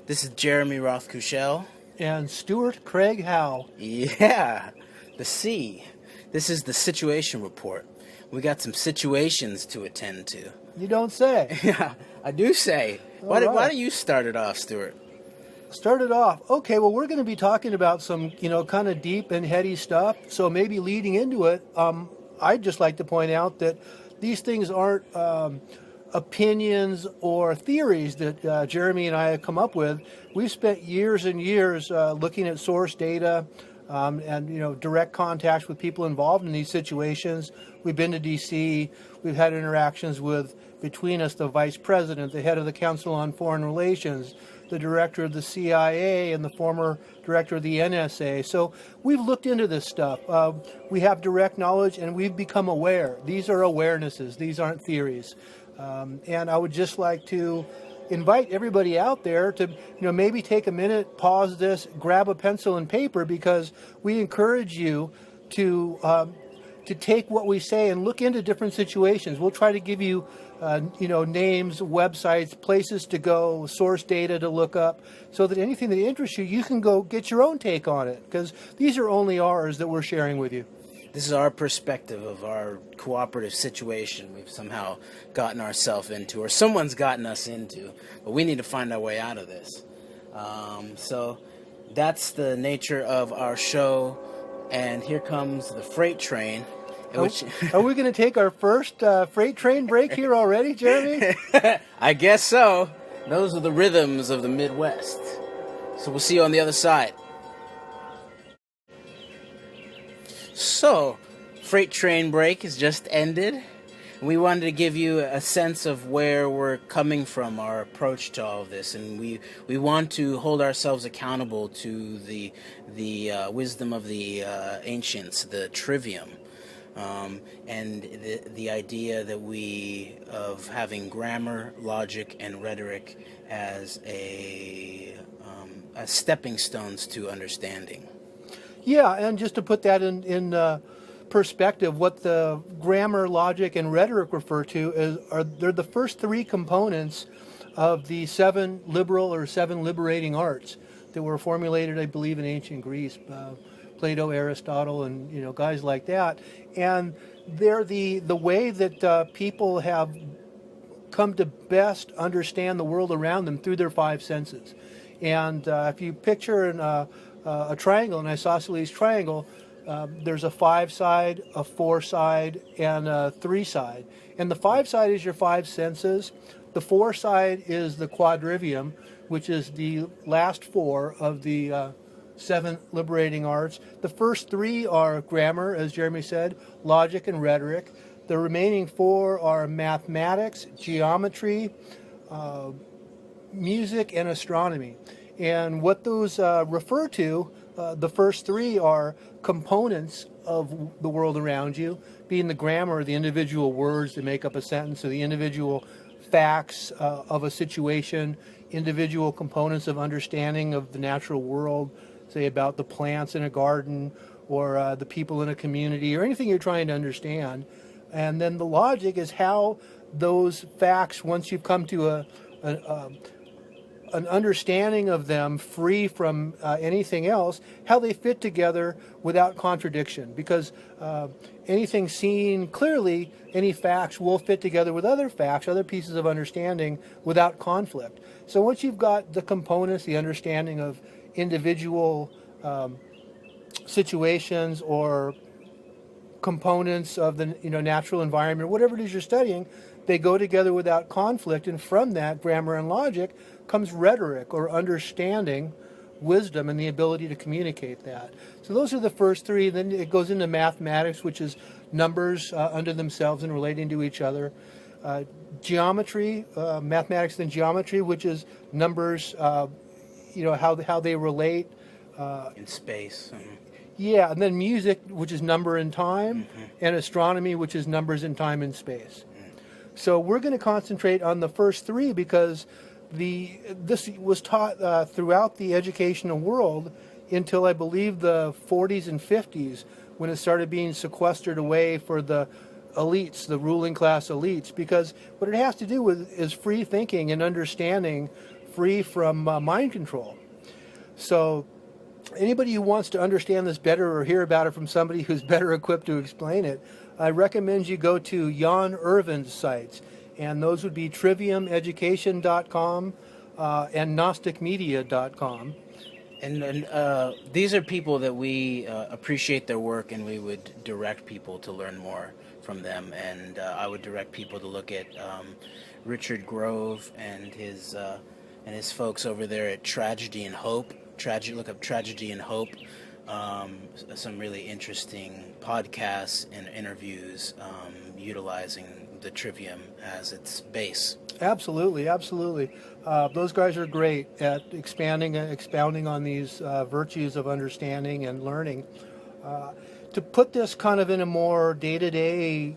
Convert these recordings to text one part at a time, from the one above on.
This is Jeremy Rothe-Kushel. And Stewart Craig Howe. Yeah, the C. This is the Situation Report. We got some situations to attend to. You don't say. Yeah, I do say. Why don't you start it off, Stewart? Start it off. Okay, well, we're going to be talking about some, kind of deep and heady stuff. So maybe leading into it, I'd just like to point out that these things aren't opinions or theories that Jeremy and I have come up with. We've spent years and years looking at source data and direct contacts with people involved in these situations. We've been to D.C. We've had interactions between us, the vice president, the head of the Council on Foreign Relations, the director of the CIA, and the former director of the NSA. So we've looked into this stuff. We have direct knowledge, and we've become aware. These are awarenesses. These aren't theories. And I would just like to invite everybody out there to, maybe take a minute, pause this, grab a pencil and paper, because we encourage you to take what we say and look into different situations. We'll try to give you, names, websites, places to go, source data to look up, so that anything that interests you, you can go get your own take on it, because these are only ours that we're sharing with you. This is our perspective of our cooperative situation we've somehow gotten ourselves into, or someone's gotten us into, but we need to find our way out of this. So that's the nature of our show, and here comes the freight train. Are we going to take our first freight train break here already, Jeremy? I guess so. Those are the rhythms of the Midwest. So we'll see you on the other side. So, freight train break has just ended. We wanted to give you a sense of where we're coming from, our approach to all of this, and we want to hold ourselves accountable to the wisdom of the ancients, the Trivium, and the idea that of having grammar, logic, and rhetoric as as stepping stones to understanding. Yeah, and just to put that in perspective, what the grammar, logic, and rhetoric refer to they're the first three components of the seven liberal or seven liberating arts that were formulated, I believe, in ancient Greece, Plato, Aristotle, and guys like that. And they're the way that people have come to best understand the world around them through their five senses. And if you picture a triangle, an isosceles triangle, there's a 5-side, a 4-side, and a 3-side. And the 5-side is your five senses. The 4-side is the quadrivium, which is the last four of the seven liberating arts. The first three are grammar, as Jeremy said, logic, and rhetoric. The remaining four are mathematics, geometry, music, and astronomy. And what those refer to, the first three are components of the world around you, being the grammar, the individual words that make up a sentence, or the individual facts of a situation, individual components of understanding of the natural world, say about the plants in a garden, or the people in a community, or anything you're trying to understand. And then the logic is how those facts, once you've come to an understanding of them free from anything else, how they fit together without contradiction. Because anything seen clearly, any facts will fit together with other facts, other pieces of understanding without conflict. So once you've got the components, the understanding of individual situations or components of the natural environment, whatever it is you're studying, they go together without conflict, and from that, grammar and logic, comes rhetoric or understanding, wisdom, and the ability to communicate that. So those are the first three. Then it goes into mathematics, which is numbers unto themselves and relating to each other. Geometry, mathematics then geometry, which is numbers, how they relate. In space. Yeah, and then music, which is number and time, and astronomy, which is numbers and time and space. So we're going to concentrate on the first three because this was taught throughout the educational world until I believe the 40s and 50s, when it started being sequestered away for the elites, the ruling class elites, because what it has to do with is free thinking and understanding free from mind control. So anybody who wants to understand this better or hear about it from somebody who's better equipped to explain it, I recommend you go to Jan Irvin's sites, and those would be triviumeducation.com and gnosticmedia.com. And these are people that we appreciate their work, and we would direct people to learn more from them. And I would direct people to look at Richard Grove and his folks over there at Tragedy and Hope. Look up Tragedy and Hope. Some really interesting podcasts and interviews utilizing the Trivium as its base. Absolutely. Those guys are great at expounding on these virtues of understanding and learning. To put this kind of in a more day-to-day,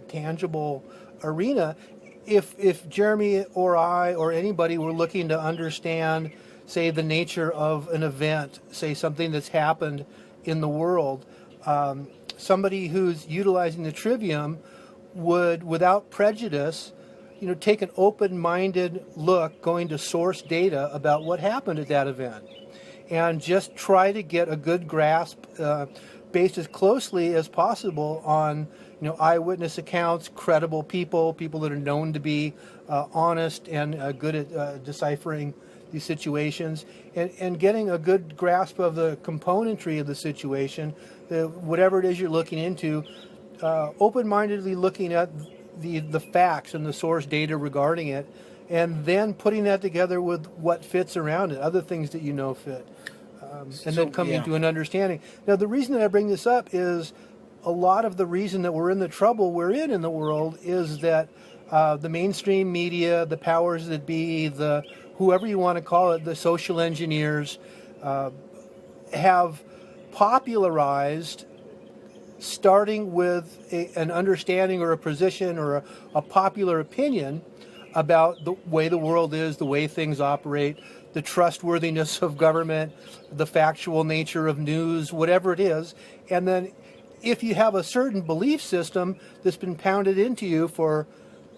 tangible arena, if Jeremy or I or anybody were looking to understand, say, the nature of an event, say something that's happened in the world, somebody who's utilizing the Trivium would, without prejudice, take an open-minded look, going to source data about what happened at that event, and just try to get a good grasp, based as closely as possible on, eyewitness accounts, credible people that are known to be honest and good at deciphering these situations, and getting a good grasp of the componentry of the situation, whatever it is you're looking into, open-mindedly looking at the facts and the source data regarding it, and then putting that together with what fits around it, other things that fit, and then coming to an understanding. Now, the reason that I bring this up is a lot of the reason that we're in the trouble we're in the world is that the mainstream media, the powers that be, the whoever you want to call it, the social engineers, have popularized, starting with an understanding or a position or a popular opinion about the way the world is, the way things operate, the trustworthiness of government, the factual nature of news, whatever it is. And then if you have a certain belief system that's been pounded into you for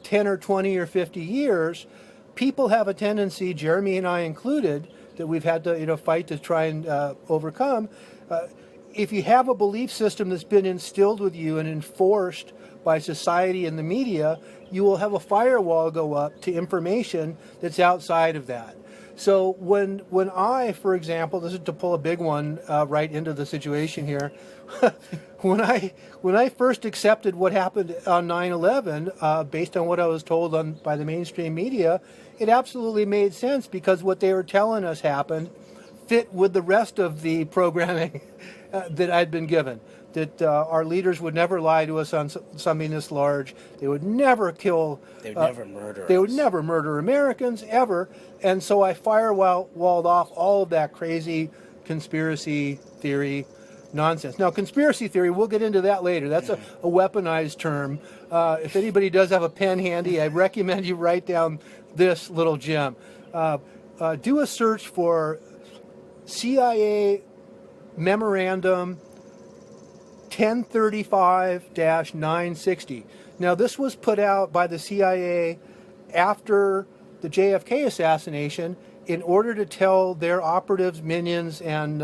10 or 20 or 50 years, people have a tendency, Jeremy and I included, that we've had to fight to try and overcome. If you have a belief system that's been instilled with you and enforced by society and the media, you will have a firewall go up to information that's outside of that. So when I, for example, this is to pull a big one right into the situation here, when I first accepted what happened on 9/11, based on what I was told by the mainstream media, it absolutely made sense because what they were telling us happened fit with the rest of the programming that I'd been given. That our leaders would never lie to us on something this large. They would never kill. They would never murder. They would never murder Americans ever. And so I firewalled off all of that crazy conspiracy theory nonsense. Now, conspiracy theory, we'll get into that later. That's a weaponized term. If anybody does have a pen handy, I recommend you write down this little gem. Do a search for CIA memorandum 1035-960. Now, this was put out by the CIA after the JFK assassination in order to tell their operatives, minions, and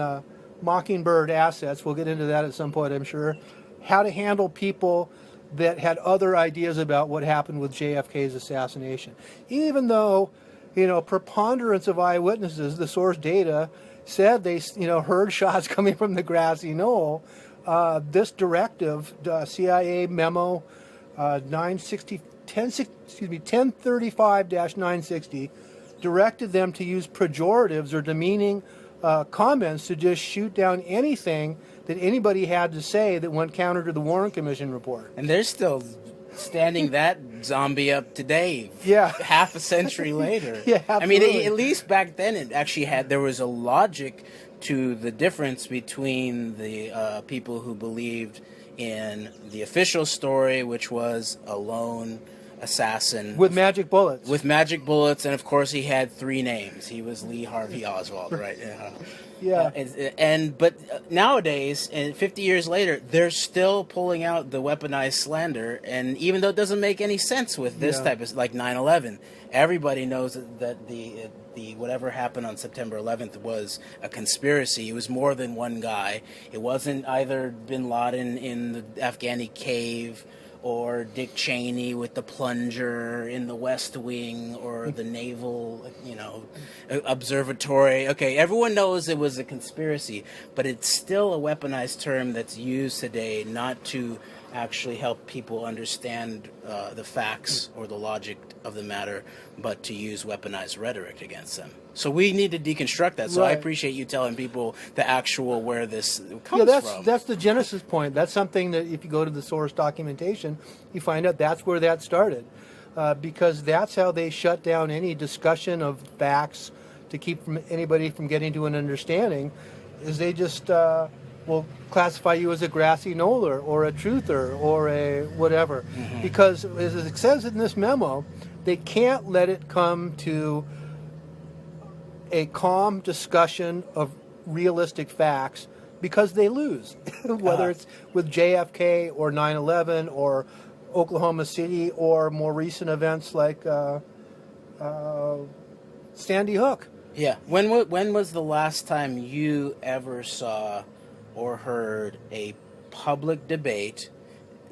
Mockingbird assets, we'll get into that at some point, I'm sure, how to handle people that had other ideas about what happened with JFK's assassination. Even though, preponderance of eyewitnesses, the source data, said they, heard shots coming from the grassy knoll, this directive, CIA memo 1035-960, directed them to use pejoratives or demeaning comments to just shoot down anything that anybody had to say that went counter to the Warren Commission report. And they're still standing that zombie up today, half a century later. Yeah, absolutely. I mean, at least back then it actually there was a logic to the difference between the people who believed in the official story, which was a lone assassin with magic bullets. And of course he had three names. He was Lee Harvey Oswald, right? Yeah. But nowadays, and 50 years later, they're still pulling out the weaponized slander, and even though it doesn't make any sense with this type of, like 9/11, everybody knows that the the whatever happened on September 11th was a conspiracy. It was more than one guy. It wasn't either bin Laden in the Afghani cave, or Dick Cheney with the plunger in the West Wing, or the naval, observatory. Okay, everyone knows it was a conspiracy, but it's still a weaponized term that's used today not to actually help people understand the facts or the logic of the matter, but to use weaponized rhetoric against them. So we need to deconstruct that. So I appreciate you telling people the actual where this comes from. That's the genesis point. That's something that if you go to the source documentation, you find out that's where that started. Because that's how they shut down any discussion of facts to keep anybody from getting to an understanding, is they just will classify you as a grassy knoller or a truther or a whatever. Mm-hmm. Because as it says in this memo, they can't let it come to a calm discussion of realistic facts because they lose, whether it's with JFK or 9/11 or Oklahoma City or more recent events like Sandy Hook. Yeah. When was the last time you ever saw or heard a public debate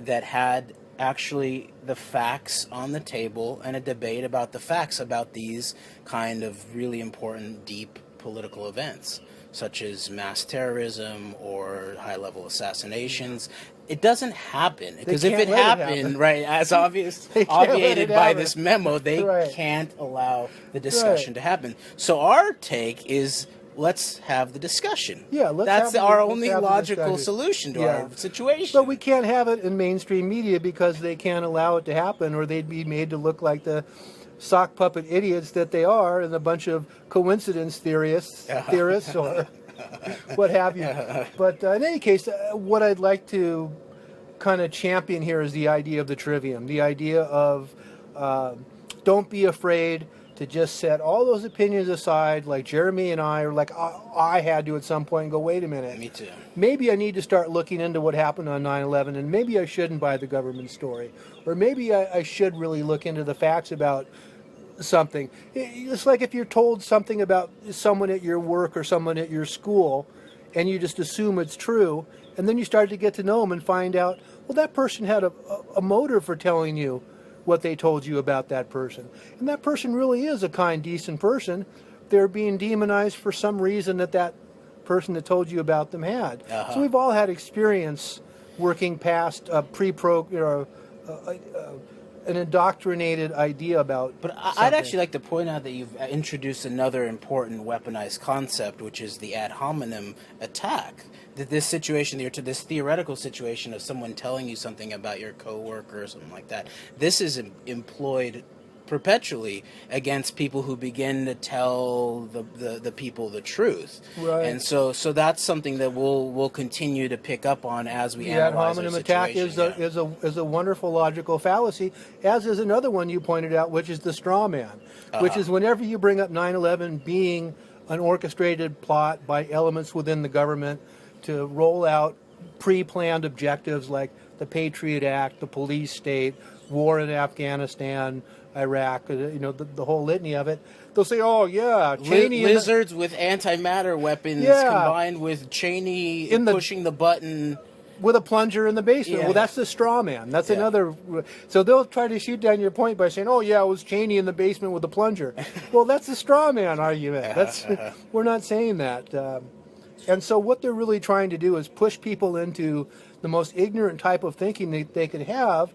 that had actually the facts on the table and a debate about the facts about these kind of really important, deep political events, such as mass terrorism or high-level assassinations? It doesn't happen, because if it happened, right, as obviated by this memo, they can't allow the discussion to happen. So our take is, let's have the discussion. Yeah, that's our only logical solution to our situation. But we can't have it in mainstream media because they can't allow it to happen, or they'd be made to look like the sock puppet idiots that they are, and a bunch of coincidence theorists or what have you. But in any case, what I'd like to kind of champion here is the idea of the trivium, the idea of don't be afraid to just set all those opinions aside, like Jeremy and I, or like I had to at some point, and go, wait a minute. Me too. Maybe I need to start looking into what happened on 9/11, and maybe I shouldn't buy the government story. Or maybe I should really look into the facts about something. It's like if you're told something about someone at your work or someone at your school, and you just assume it's true, and then you start to get to know them and find out, well, that person had a motive for telling you what they told you about that person. And that person really is a kind, decent person. They're being demonized for some reason that person that told you about them had. So we've all had experience working past a an indoctrinated idea about I'd actually like to point out that you've introduced another important weaponized concept, which is the ad hominem attack. This situation, this theoretical situation of someone telling you something about your coworker or something like that, this is employed perpetually against people who begin to tell the people the truth. Right. And so that's something that we'll continue to pick up on as we analyze our situation. The ad hominem attack is a wonderful logical fallacy, as is another one you pointed out, which is the straw man, which is whenever you bring up 9/11 being an orchestrated plot by elements within the government to roll out pre-planned objectives like the Patriot Act, the police state, war in Afghanistan, Iraq, the whole litany of it. They'll say, oh, yeah, Cheney... Lizards with antimatter weapons combined with Cheney pushing the button... with a plunger in the basement. Well, that's the straw man. That's another... So they'll try to shoot down your point by saying, oh, yeah, it was Cheney in the basement with a plunger. Well, that's the straw man argument. We're not saying that. And so what they're really trying to do is push people into the most ignorant type of thinking they could have,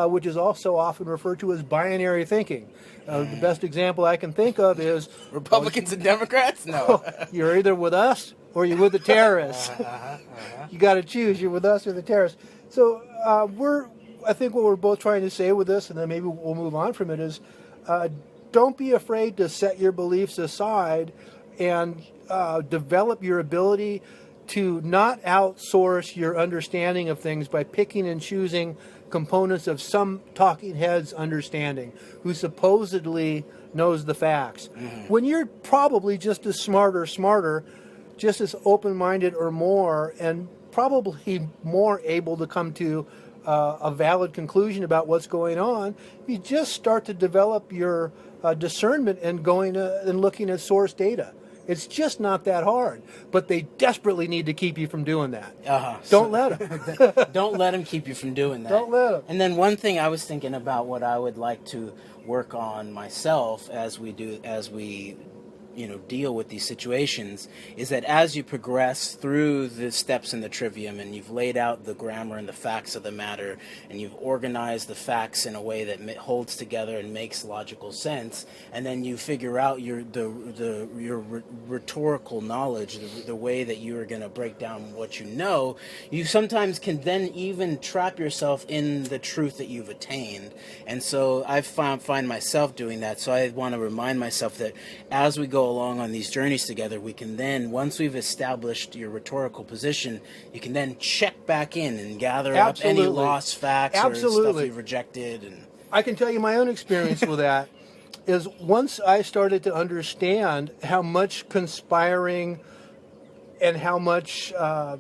which is also often referred to as binary thinking. The best example I can think of is... Republicans and Democrats? No. You're either with us or you're with the terrorists. You got to choose. You're with us or the terrorists. So I think what we're both trying to say with this, and then maybe we'll move on from it, is don't be afraid to set your beliefs aside and develop your ability to not outsource your understanding of things by picking and choosing components of some talking head's understanding who supposedly knows the facts. When you're probably just as smart or smarter, just as open-minded or more, and probably more able to come to a valid conclusion about what's going on, you just start to develop your discernment and going and looking at source data. It's just not that hard, but they desperately need to keep you from doing that. Don't let them. Don't let them keep you from doing that. Don't let them. And then one thing I was thinking about, what I would like to work on myself as we deal with these situations, is that as you progress through the steps in the trivium and you've laid out the grammar and the facts of the matter, and you've organized the facts in a way that holds together and makes logical sense, and then you figure out your rhetorical knowledge, the way that you are going to break down what you know, you sometimes can then even trap yourself in the truth that you've attained. And so I find myself doing that. So I want to remind myself that as we go along on these journeys together, we can then, once we've established your rhetorical position, you can then check back in and gather up any lost facts or stuff you've rejected. And I can tell you my own experience with that is once I started to understand how much conspiring and how much of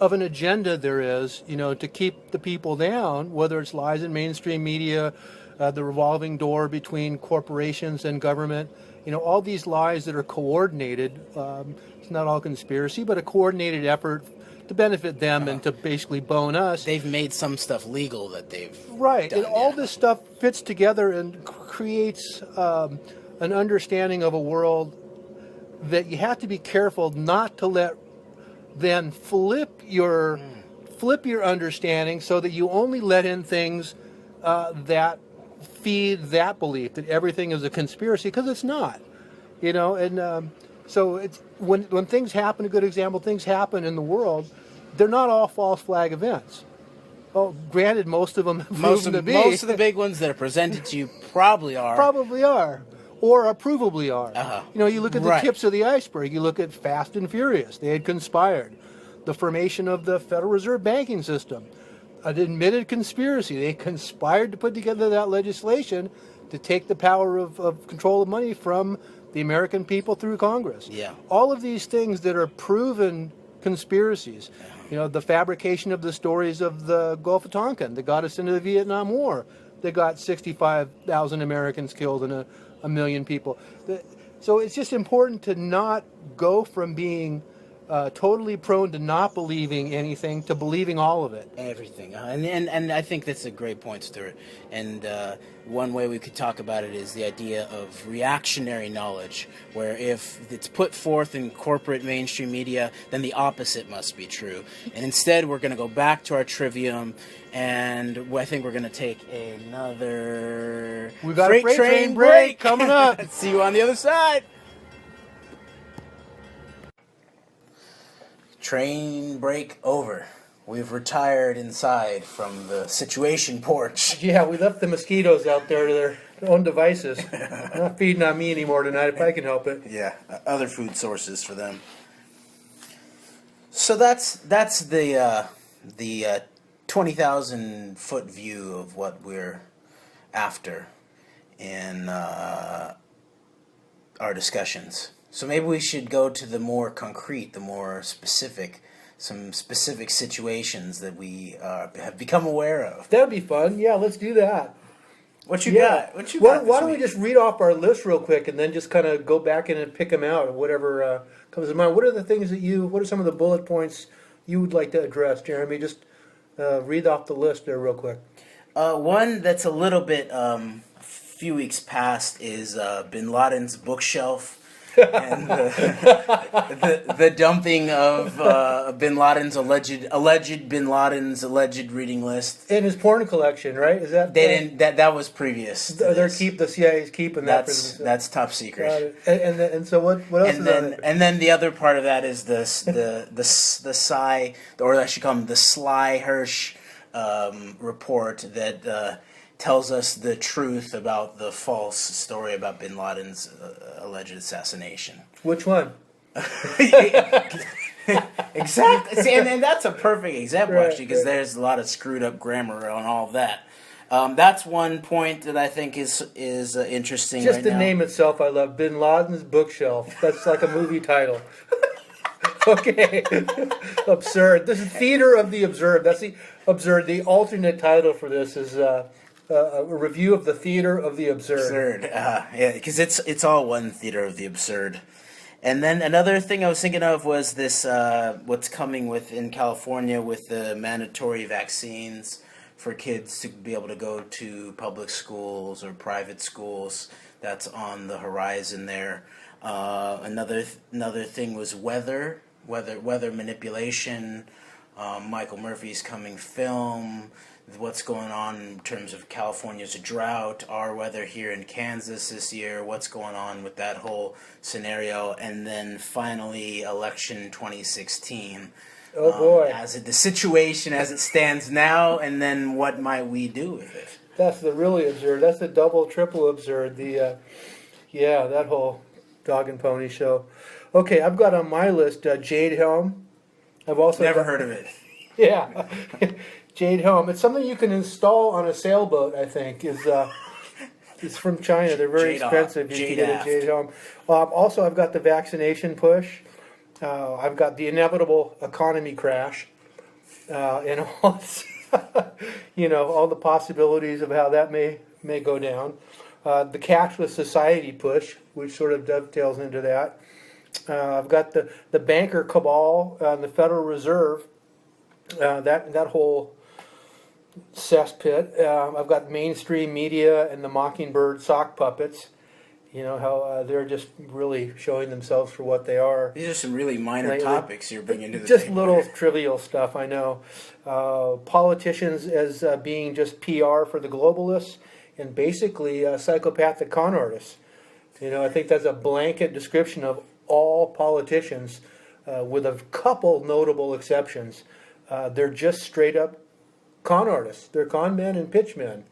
an agenda there is, to keep the people down, whether it's lies in mainstream media, the revolving door between corporations and government, all these lies that are coordinated. It's not all conspiracy, but a coordinated effort to benefit them and to basically bone us. They've made some stuff legal that they've done, and all yeah. this stuff fits together and creates an understanding of a world that you have to be careful not to let then flip your understanding, so that you only let in things that feed that belief that everything is a conspiracy, because it's not, and so it's when things happen. A good example: things happen in the world, they're not all false flag events. Well, granted, most of them most of the big ones that are presented to you probably are, or provably are. You look at the tips of the iceberg. You look at Fast and Furious. They had conspired. The formation of the Federal Reserve banking system, an admitted conspiracy. They conspired to put together that legislation to take the power of control of money from the American people through Congress. Yeah. All of these things that are proven conspiracies. The fabrication of the stories of the Gulf of Tonkin that got us into the Vietnam War. They got 65,000 Americans killed and a million people. So it's just important to not go from being totally prone to not believing anything to believing all of it. Everything. And I think that's a great point, Stewart. And one way we could talk about it is the idea of reactionary knowledge, where if it's put forth in corporate mainstream media, then the opposite must be true. And instead, we're going to go back to our trivium, and I think we're going to take another We've got a freight train break coming up. See you on the other side. Train break over. We've retired inside from the situation porch. Yeah, we left the mosquitoes out there to their own devices. They're not feeding on me anymore tonight, if I can help it. Yeah, other food sources for them. So that's the 20,000 foot view of what we're after in our discussions. So maybe we should go to the more concrete, the more specific, some specific situations that we have become aware of. That'd be fun. Yeah, let's do that. What you got? What you got? Why don't we just read off our list real quick and then just kind of go back in and pick them out, whatever comes to mind. What are the things what are some of the bullet points you would like to address, Jeremy? Just read off the list there real quick. One that's a little bit few weeks past is Bin Laden's bookshelf. And the dumping of Bin Laden's alleged Bin Laden's alleged reading list in his porn collection, right? Is that they didn't that was previous? The CIA's keeping that. That's top secret. And so what else is on it? And then the other part of that is the Sly, or I should call him the Sly Hersh report that tells us the truth about the false story about Bin Laden's alleged assassination. Which one? Exactly. See, and that's a perfect example, actually, because there's a lot of screwed up grammar on all of that. That's one point that I think is interesting. Just right the now. name itself, I love. Bin Laden's bookshelf. That's like a movie title. Okay. Absurd. This is Theater of the Absurd. That's the absurd. The alternate title for this is a review of the theater of the absurd. Absurd, yeah, because it's all one theater of the absurd. And then another thing I was thinking of was this, what's coming in California with the mandatory vaccines for kids to be able to go to public schools or private schools. That's on the horizon there. Another thing was weather manipulation. Michael Murphy's coming film. What's going on in terms of California's drought, our weather here in Kansas this year, what's going on with that whole scenario, and then finally election 2016. Oh boy. The situation as it stands now, and then what might we do with it? That's the really absurd. That's the double, triple absurd. That whole dog and pony show. Okay, I've got on my list Jade Helm. I've also never heard of it. Yeah. Jade Helm. It's something you can install on a sailboat, I think. It's from China. They're very expensive. You can get a Jade Helm. Also, I've got the vaccination push. I've got the inevitable economy crash. And all, all the possibilities of how that may go down. The cashless society push, which sort of dovetails into that. I've got the banker cabal and the Federal Reserve. That whole cesspit. I've got mainstream media and the Mockingbird sock puppets. How they're just really showing themselves for what they are. These are some really minor topics you're bringing to the just table. Little trivial stuff, I know. Politicians as being just PR for the globalists and basically psychopathic con artists. I think that's a blanket description of all politicians with a couple notable exceptions. They're just straight up con artists. They're con men and pitch men.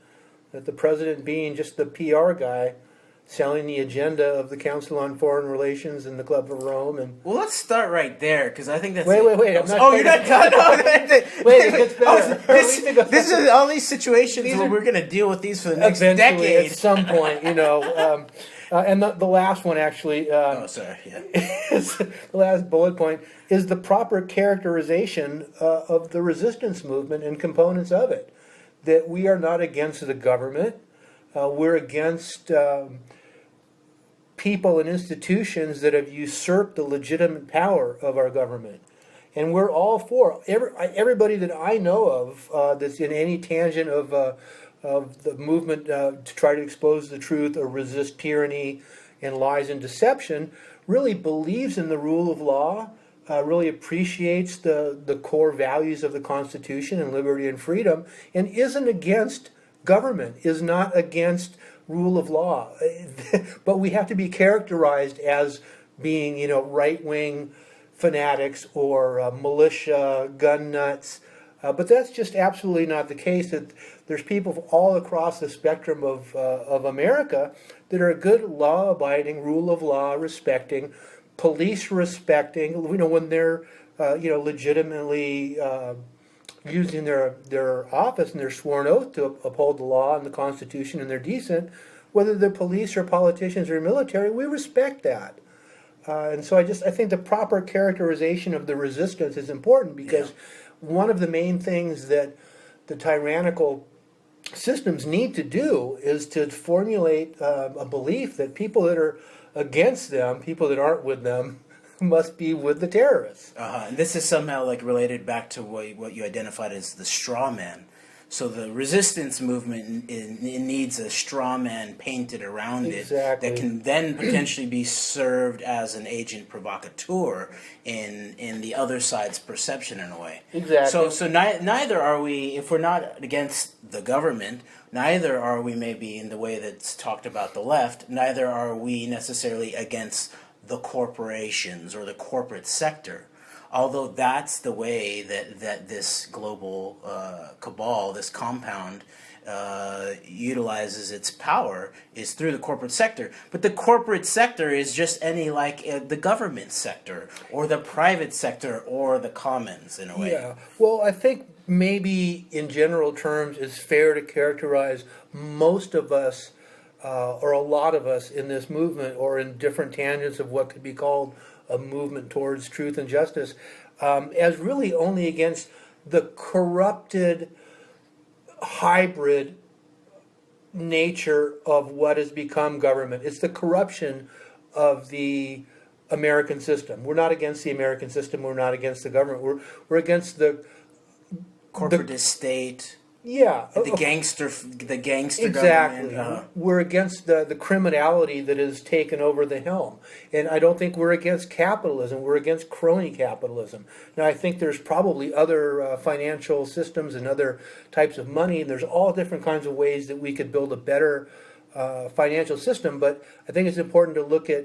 That the president being just the PR guy selling the agenda of the Council on Foreign Relations and the Club of Rome. And well, let's start right there because I think that's wait. you're not done. Wait, it gets better. This is all these situations where we're going to deal with these for the next decade at some point. And the last one actually. Is the last bullet point is the proper characterization of the resistance movement and components of it. That we are not against the government. We're against people and institutions that have usurped the legitimate power of our government. And we're all for everybody that I know of that's in any tangent of the movement to try to expose the truth or resist tyranny and lies and deception really believes in the rule of law, really appreciates the core values of the Constitution and liberty and freedom, and isn't against government, is not against rule of law. But we have to be characterized as being, right-wing fanatics or militia, gun nuts. But that's just absolutely not the case. That there's people all across the spectrum of America that are good, law-abiding, rule of law respecting, police respecting. When they're legitimately using their office and their sworn oath to uphold the law and the Constitution, and they're decent, whether they're police or politicians or military, we respect that. And so I think the proper characterization of the resistance is important because one of the main things that the tyrannical systems need to do is to formulate a belief that people that are against them, people that aren't with them, must be with the terrorists. And this is somehow related back to what you identified as the straw man. So the resistance movement it needs a straw man painted around it that can then potentially be served as an agent provocateur in the other side's perception in a way. Exactly. So neither are we, if we're not against the government, neither are we maybe in the way that's talked about the left, neither are we necessarily against the corporations or the corporate sector. Although that's the way that this global cabal, this compound, utilizes its power is through the corporate sector. But the corporate sector is just any the government sector or the private sector or the commons in a way. Yeah. Well, I think maybe in general terms it's fair to characterize most of us or a lot of us in this movement or in different tangents of what could be called a movement towards truth and justice, as really only against the corrupted hybrid nature of what has become government. It's the corruption of the American system. We're not against the American system. We're not against the government. We're against the Corporate state, yeah the gangster exactly. government. We're against the criminality that has taken over the helm, and I don't think we're against capitalism. We're against crony capitalism. Now, I think there's probably other financial systems and other types of money, and there's all different kinds of ways that we could build a better financial system. But I think it's important to look at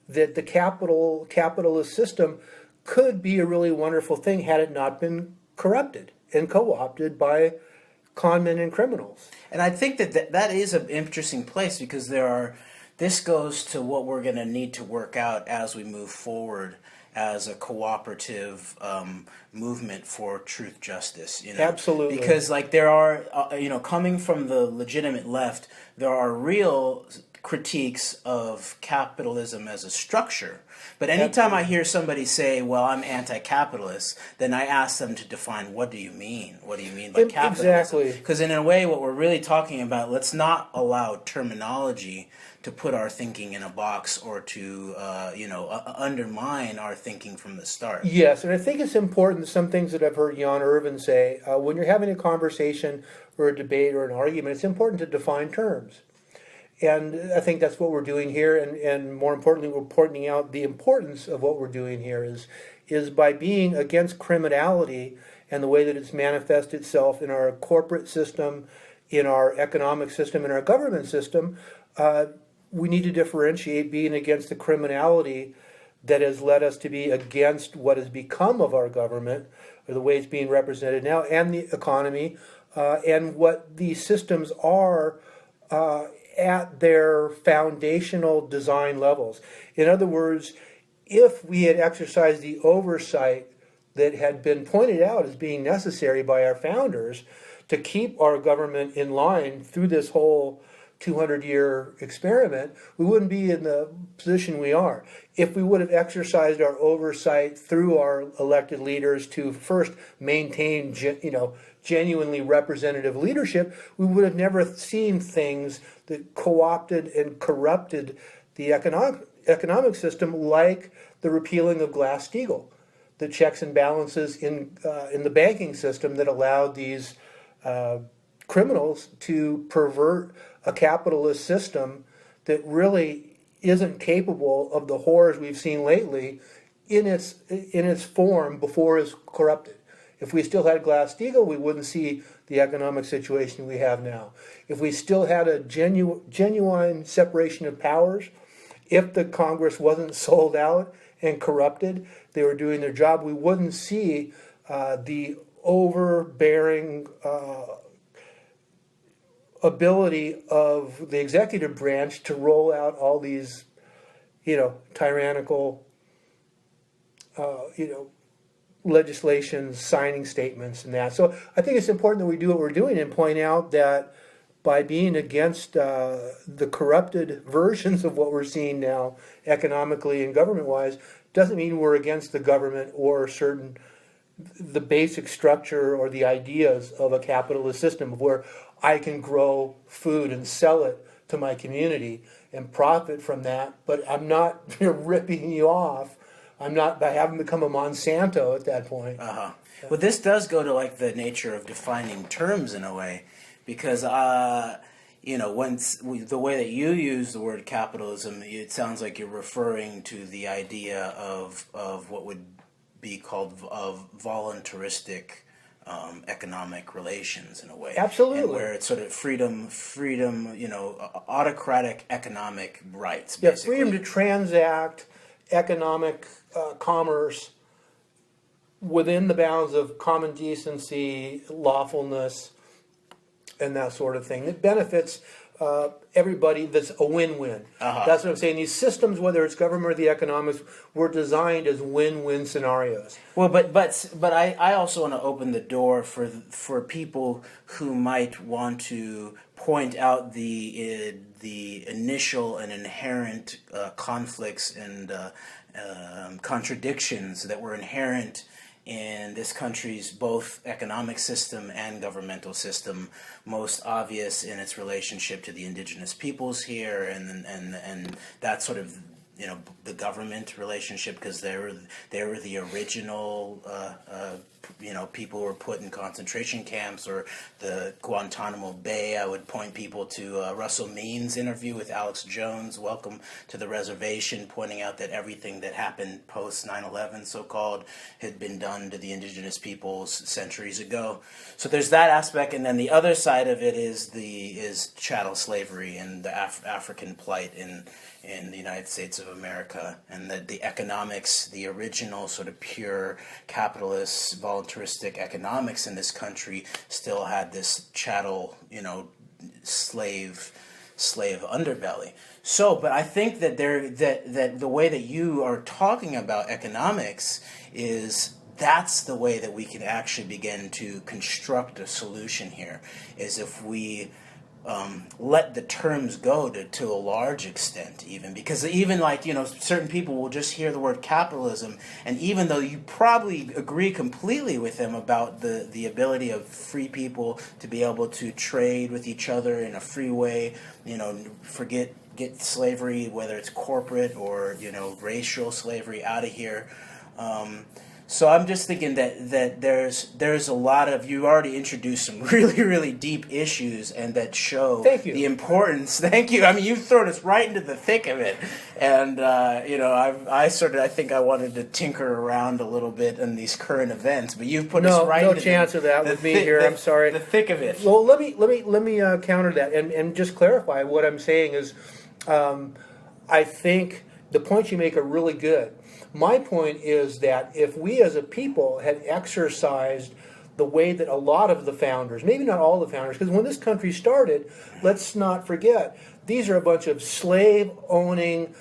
that the capitalist system could be a really wonderful thing had it not been corrupted and co-opted by con men and criminals. And I think that is an interesting place, because this goes to what we're going to need to work out as we move forward as a cooperative movement for truth, justice. Absolutely. Because there are, coming from the legitimate left, there are real critiques of capitalism as a structure. But anytime I hear somebody say, well, I'm anti-capitalist, then I ask them to define, what do you mean? What do you mean by capitalism? Exactly. Because in a way, what we're really talking about, let's not allow terminology to put our thinking in a box or to, undermine our thinking from the start. Yes, and I think it's important, some things that I've heard Jan Irvin say, when you're having a conversation or a debate or an argument, it's important to define terms. And I think that's what we're doing here, and more importantly, we're pointing out the importance of what we're doing here is by being against criminality and the way that it's manifested itself in our corporate system, in our economic system, in our government system. We need to differentiate being against the criminality that has led us to be against what has become of our government, or the way it's being represented now, and the economy, and what these systems are at their foundational design levels. In other words, if we had exercised the oversight that had been pointed out as being necessary by our founders to keep our government in line through this whole 200-year experiment, we wouldn't be in the position we are. If we would have exercised our oversight through our elected leaders to first maintain, genuinely representative leadership, we would have never seen things that co-opted and corrupted the economic system, like the repealing of Glass-Steagall, the checks and balances in the banking system that allowed these criminals to pervert a capitalist system that really isn't capable of the horrors we've seen lately in its form before it's corrupted. If we still had Glass-Steagall, we wouldn't see the economic situation we have now. If we still had a genuine separation of powers, if the Congress wasn't sold out and corrupted, they were doing their job, we wouldn't see the overbearing ability of the executive branch to roll out all these, tyrannical, legislation, signing statements and that. So I think it's important that we do what we're doing and point out that by being against the corrupted versions of what we're seeing now economically and government-wise doesn't mean we're against the government or the basic structure or the ideas of a capitalist system where I can grow food and sell it to my community and profit from that, but I'm not ripping you off. I haven't become a Monsanto at that point. Yeah. Well, this does go to the nature of defining terms in a way, because the way that you use the word capitalism, it sounds like you're referring to the idea of what would be called voluntaristic economic relations in a way. Absolutely. And where it's sort of freedom, autocratic economic rights, basically. Yeah, freedom to transact economic commerce within the bounds of common decency, lawfulness, and that sort of thing. It benefits everybody. That's a win-win. That's what I'm saying. These systems, whether it's government or the economics, were designed as win-win scenarios. Well, but I also want to open the door for people who might want to point out the initial and inherent conflicts and contradictions that were inherent in this country's both economic system and governmental system, most obvious in its relationship to the indigenous peoples here, and that sort of, you know, the government relationship, because they were the original you know, people who were put in concentration camps, or the Guantanamo Bay. I would point people to Russell Means' interview with Alex Jones, Welcome to the Reservation, pointing out that everything that happened post 9/11, so-called, had been done to the indigenous peoples centuries ago. So there's that aspect, and then the other side of it is chattel slavery and the African plight in the United States of America, and the economics, the original sort of pure capitalist, voluntaristic economics in this country still had this chattel, you know, slave underbelly. So, but I think that that the way that you are talking about economics that's the way that we can actually begin to construct a solution here, is if we let the terms go to a large extent, even because even, like, you know, certain people will just hear the word capitalism, and even though you probably agree completely with them about the ability of free people to be able to trade with each other in a free way, you know, get slavery, whether it's corporate or, you know, racial slavery, out of here. So I'm just thinking that there's a lot of, you already introduced some really, really deep issues, and that show the importance. Thank you. I mean, you've thrown us right into the thick of it, and you know, I think I wanted to tinker around a little bit in these current events, but you've put us right into no chance of that with me here. I'm sorry. The thick of it. Well, let me counter that and just clarify what I'm saying is, I think the points you make are really good. My point is that if we as a people had exercised the way that a lot of the founders, maybe not all the founders, because when this country started, let's not forget, these are a bunch of slave-owning,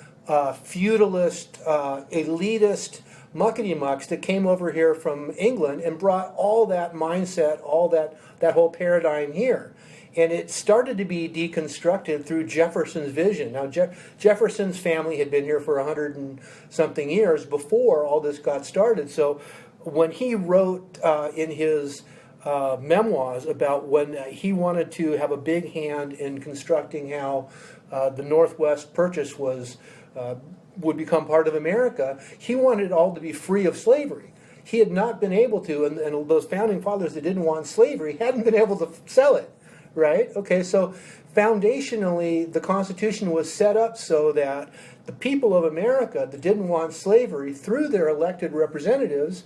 feudalist, elitist muckety-mucks that came over here from England and brought all that mindset, all that whole paradigm here. And it started to be deconstructed through Jefferson's vision. Now, Jefferson's family had been here for 100 and something years before all this got started. So when he wrote in his memoirs about when he wanted to have a big hand in constructing how the Northwest Purchase would become part of America, he wanted it all to be free of slavery. He had not been able to, and those founding fathers that didn't want slavery hadn't been able to sell it. Right? Okay, so foundationally, the Constitution was set up so that the people of America that didn't want slavery, through their elected representatives,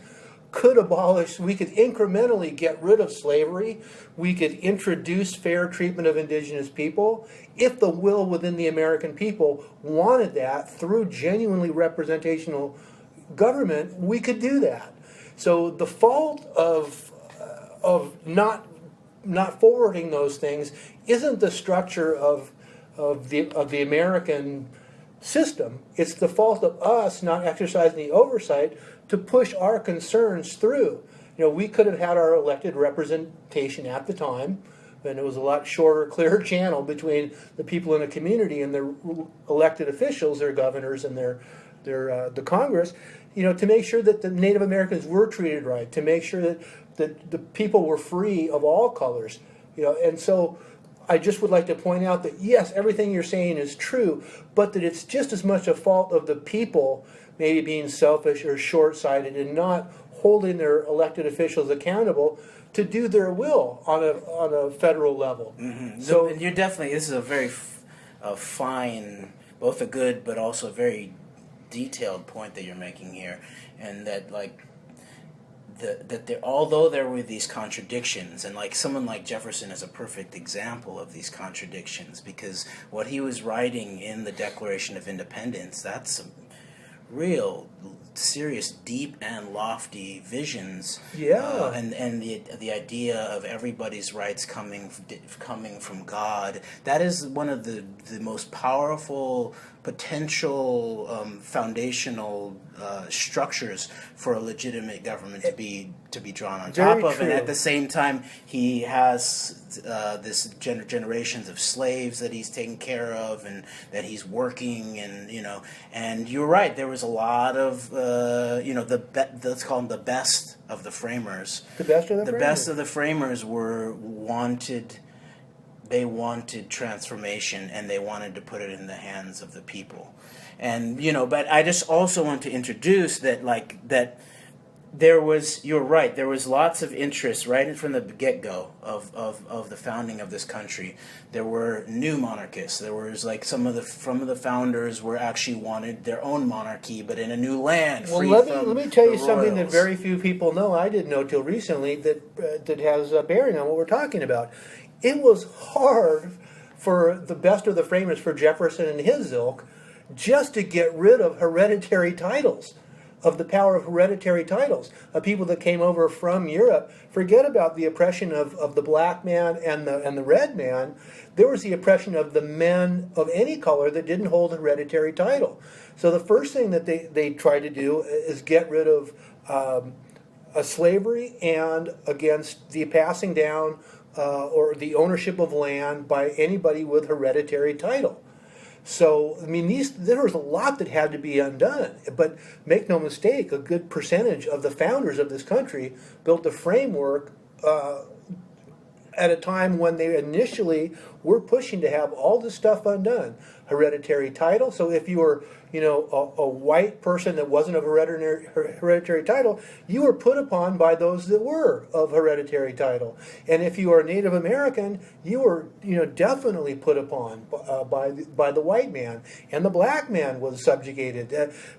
could abolish, we could incrementally get rid of slavery, we could introduce fair treatment of indigenous people. If the will within the American people wanted that, through genuinely representational government, we could do that. So the fault of not forwarding those things isn't the structure of the American system. It's the fault of us not exercising the oversight to push our concerns through. You know, we could have had our elected representation at the time, and it was a lot shorter, clearer channel between the people in the community and their elected officials, their governors and the Congress, you know, to make sure that the Native Americans were treated right, to make sure that the people were free of all colors, you know. And so I just would like to point out that, yes, everything you're saying is true, but that it's just as much a fault of the people maybe being selfish or short-sighted and not holding their elected officials accountable to do their will on a federal level. Mm-hmm. So, and you're definitely, this is a very fine, both a good but also a very detailed point that you're making here, and that, like, although there were these contradictions, and like someone like Jefferson is a perfect example of these contradictions, because what he was writing in the Declaration of Independence, that's some real serious, deep and lofty visions. Yeah. And the idea of everybody's rights coming from God, that is one of the most powerful potential foundational structures for a legitimate government to be drawn on top of, and at the same time he has this generations of slaves that he's taking care of and that he's working, and and you're right, there was a lot of let's call them the best of the framers. The best of the the framers. best of the framers wanted transformation, and they wanted to put it in the hands of the people. And but I just also want to introduce that there was, you're right, there was lots of interest right from the get-go of the founding of this country. There were new monarchists. There was some of the founders were actually wanted their own monarchy, but in a new land. Well, let me tell you something that very few people know. I didn't know till recently that has a bearing on what we're talking about. It was hard for the best of the framers, for Jefferson and his ilk, just to get rid of hereditary titles, of the power of hereditary titles, of people that came over from Europe. Forget about the oppression of the black man and the red man. There was the oppression of the men of any color that didn't hold a hereditary title. So the first thing that they tried to do is get rid of slavery and against the passing down or the ownership of land by anybody with hereditary title. So, I mean, there was a lot that had to be undone. But make no mistake, a good percentage of the founders of this country built the framework at a time when they initially were pushing to have all this stuff undone. Hereditary title. So if you were, a white person that wasn't of hereditary title, you were put upon by those that were of hereditary title. And if you are Native American, you were, definitely put upon by the white man, and the black man was subjugated.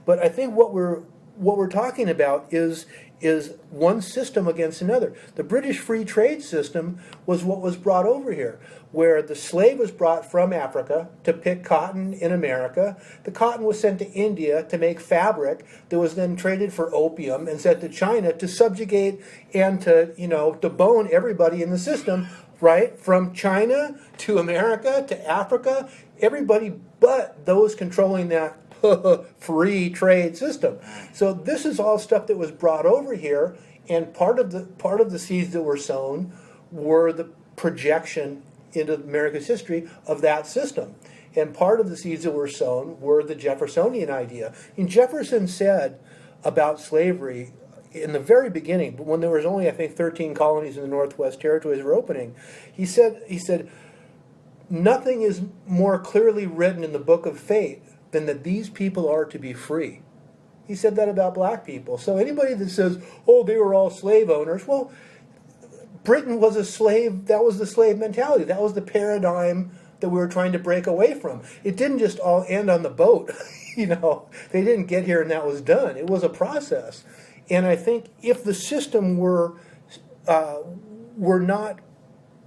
But I think what we're talking about is one system against another. The British free trade system was what was brought over here, where the slave was brought from Africa to pick cotton in America. The cotton was sent to India to make fabric that was then traded for opium and sent to China to subjugate and to bone everybody in the system, right? From China to America to Africa, everybody but those controlling that free trade system. So this is all stuff that was brought over here, and part of the seeds that were sown were the projection into America's history of that system. And part of the seeds that were sown were the Jeffersonian idea. And Jefferson said about slavery in the very beginning, when there was only, I think, 13 colonies in the Northwest Territories were opening, he said, nothing is more clearly written in the book of fate than that these people are to be free. He said that about black people. So anybody that says, oh, they were all slave owners, well, Britain was a slave. That was the slave mentality. That was the paradigm that we were trying to break away from. It didn't just all end on the boat. They didn't get here and that was done. It was a process. And I think if the system were not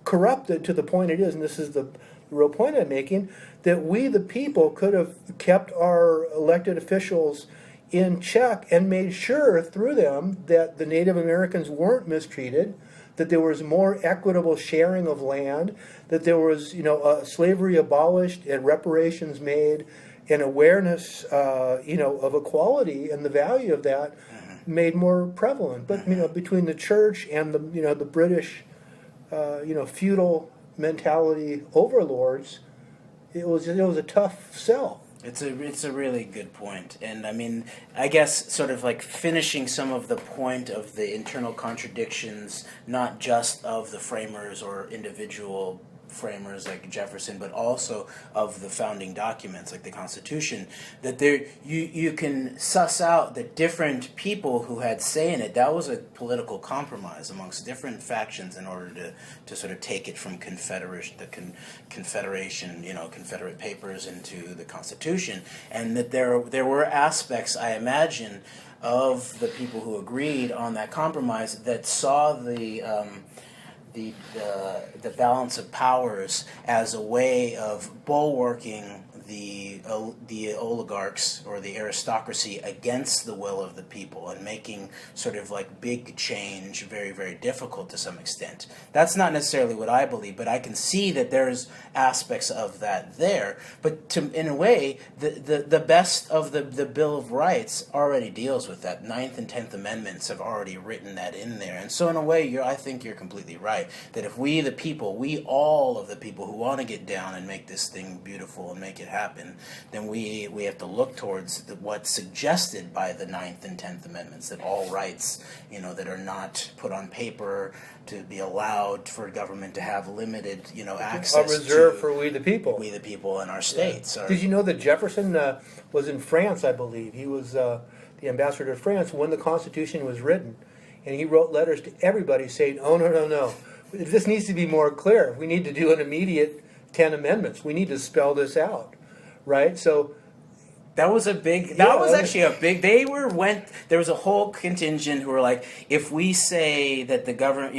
corrupted to the point it is, and this is the real point I'm making, that we, the people, could have kept our elected officials in check and made sure through them that the Native Americans weren't mistreated, that there was more equitable sharing of land, that there was, slavery abolished and reparations made, and awareness, of equality and the value of that made more prevalent. But, between the church and the British, feudal mentality overlords, it was a tough sell. It's a really good point. And I mean, I guess sort of like finishing some of the point of the internal contradictions, not just of the framers or individual framers like Jefferson, but also of the founding documents like the Constitution, that there you can suss out that different people who had say in it, that was a political compromise amongst different factions in order to sort of take it from Confederate papers into the Constitution, and that there were aspects, I imagine, of the people who agreed on that compromise that saw the balance of powers as a way of bulwarking the oligarchs or the aristocracy against the will of the people and making sort of like big change very, very difficult to some extent. That's not necessarily what I believe, but I can see that there's aspects of that there. But in a way, the best of the Bill of Rights already deals with that. 9th and 10th Amendments have already written that in there. And so in a way, I think you're completely right, that if we the people, all of the people who want to get down and make this thing beautiful and make it happen, then we have to look towards what's suggested by the 9th and 10th Amendments, that all rights, that are not put on paper to be allowed for government to have limited, access a reserve to for we the people. We the people in our states. Yeah. Did you know that Jefferson was in France, I believe? He was the ambassador to France when the Constitution was written. And he wrote letters to everybody saying, oh, no. This needs to be more clear. We need to do an immediate 10 amendments. We need to spell this out, right? So that was actually a big, there was a whole contingent who were like, if we say that the government,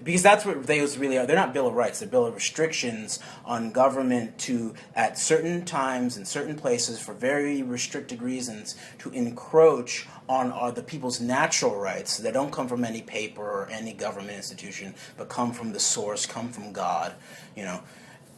because that's what they really are. They're not Bill of Rights, they're Bill of Restrictions on government to, at certain times and certain places for very restricted reasons, to encroach on the people's natural rights that don't come from any paper or any government institution, but come from the source, come from God,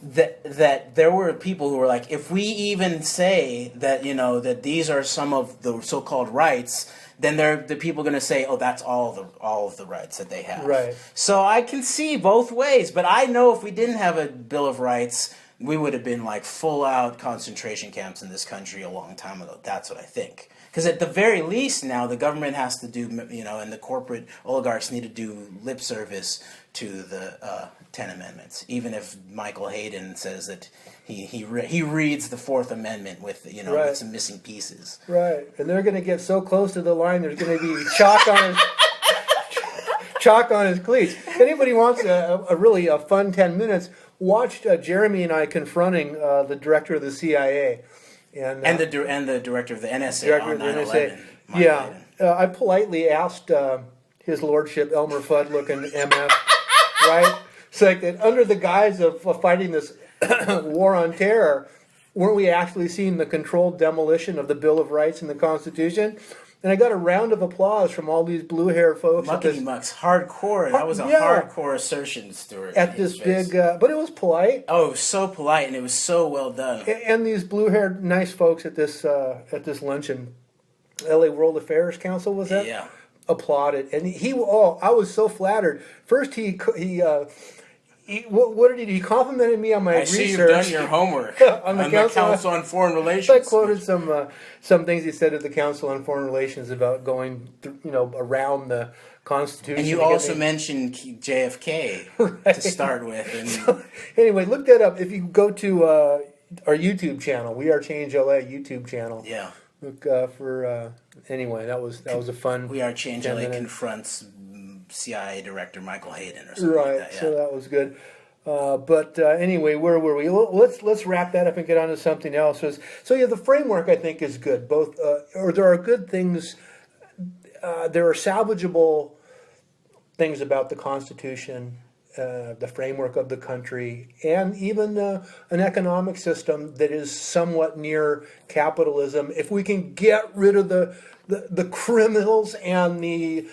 That there were people who were like, if we even say that that these are some of the so-called rights, then the people are going to say, oh, that's all of the rights that they have. Right. So I can see both ways, but I know if we didn't have a Bill of Rights, we would have been like full-out concentration camps in this country a long time ago. That's what I think. Because at the very least now, the government has to do, and the corporate oligarchs need to do lip service to the 10 Amendments. Even if Michael Hayden says that he reads the 4th Amendment with, with some missing pieces. Right. And they're going to get so close to the line, there's going to be chalk on his cleats. If anybody wants a really fun 10 minutes, watch Jeremy and I confronting the director of the CIA. And the director of the NSA on 9/11. Yeah, I politely asked his lordship Elmer Fudd looking MF, right? It's like that under the guise of fighting this war on terror, weren't we actually seeing the controlled demolition of the Bill of Rights and the Constitution? And I got a round of applause from all these blue-haired folks. Muckety mucks, hardcore. That was a hardcore assertion, Stewart. At this big, but it was polite. Oh, it was so polite, and it was so well done. And these blue-haired nice folks at this luncheon, LA World Affairs Council, was that? Yeah. Applauded, and I was so flattered. First, what did he complimented me on my research. I see you've done your homework on the Council on Foreign Relations. I quoted some things he said at the Council on Foreign Relations about going around the Constitution. And you also mentioned JFK to start with. And so, anyway, look that up. If you go to our YouTube channel, WeAreChangeLA YouTube channel. Yeah. Look for anyway. That was a fun. WeAreChangeLA confronts CIA Director Michael Hayden or something right, like that. Yeah. So that was good. But anyway, where were we? Let's wrap that up and get on to something else. So yeah, the framework I think is good. Both, or there are good things. There are salvageable things about the Constitution, the framework of the country, and even an economic system that is somewhat near capitalism. If we can get rid of the criminals and the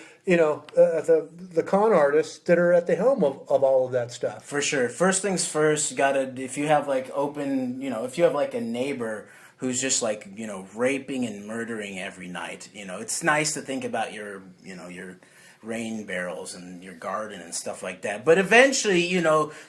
con artists that are at the helm of all of that stuff. For sure. First things first, you gotta, if you have like if you have like a neighbor who's just like, raping and murdering every night, it's nice to think about your rain barrels and your garden and stuff like that. But eventually,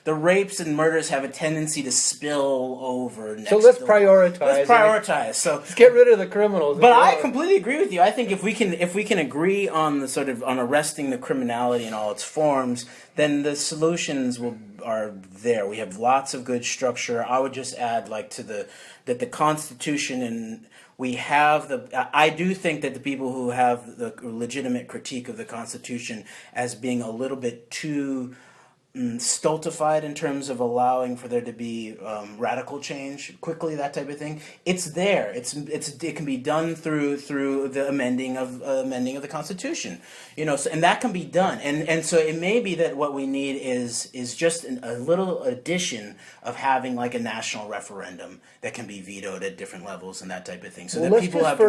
the rapes and murders have a tendency to spill over. So let's prioritize. Let's prioritize. So let's get rid of the criminals. But I completely agree with you. I think if we can agree on the on arresting the criminality in all its forms, then the solutions are there. We have lots of good structure. I would just add that the Constitution and we have I do think that the people who have the legitimate critique of the Constitution as being a little bit too stultified in terms of allowing for there to be radical change quickly, that type of thing. It's there. It can be done through the amending of the Constitution, so, and that can be done. And so it may be that what we need is just a little addition of having like a national referendum that can be vetoed at different levels and that type of thing. So that people have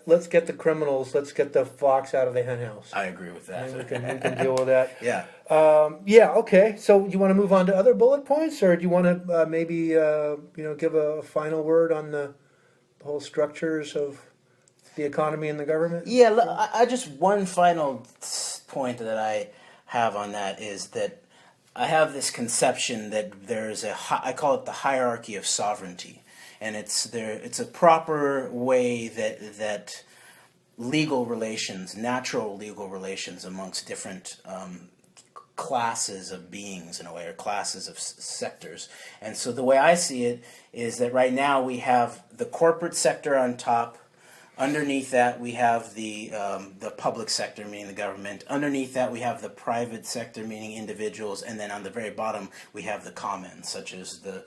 let's get the criminals, let's get the fox out of the henhouse. I agree with that. And we can deal with that. Yeah. Okay. So you want to move on to other bullet points, or do you want to maybe give a final word on the whole structures of the economy and the government? Yeah, I just one final point that I have on that is that I have this conception that there's I call it the hierarchy of sovereignty, and it's a proper way that legal relations, natural legal relations amongst different classes of beings, in a way, or classes of sectors. And so the way I see it is that right now we have the corporate sector on top. Underneath that we have the public sector, meaning the government. Underneath that we have the private sector, meaning individuals, and then on the very bottom we have the commons, such as the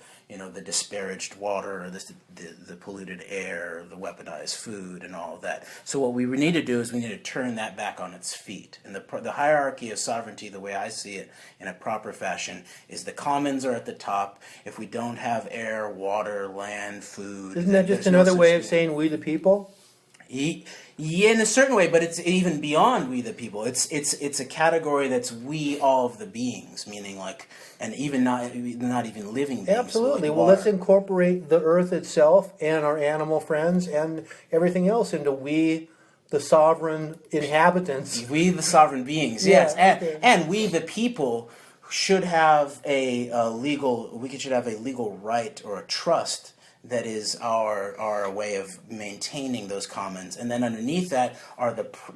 disparaged water, or the polluted air, the weaponized food, and all of that. So what we need to do is we need to turn that back on its feet. And the hierarchy of sovereignty, the way I see it in a proper fashion, is the commons are at the top. If we don't have air, water, land, food... Isn't that just another way of saying we the people? Yeah, in a certain way, but it's even beyond we the people. It's a category that's we all of the beings, meaning like, and even not even living beings. Absolutely. Like well, let's incorporate the earth itself and our animal friends and everything else into we, the sovereign inhabitants. We the sovereign beings, yes, and we the people should have a legal right or a trust that is our way of maintaining those commons. And then underneath that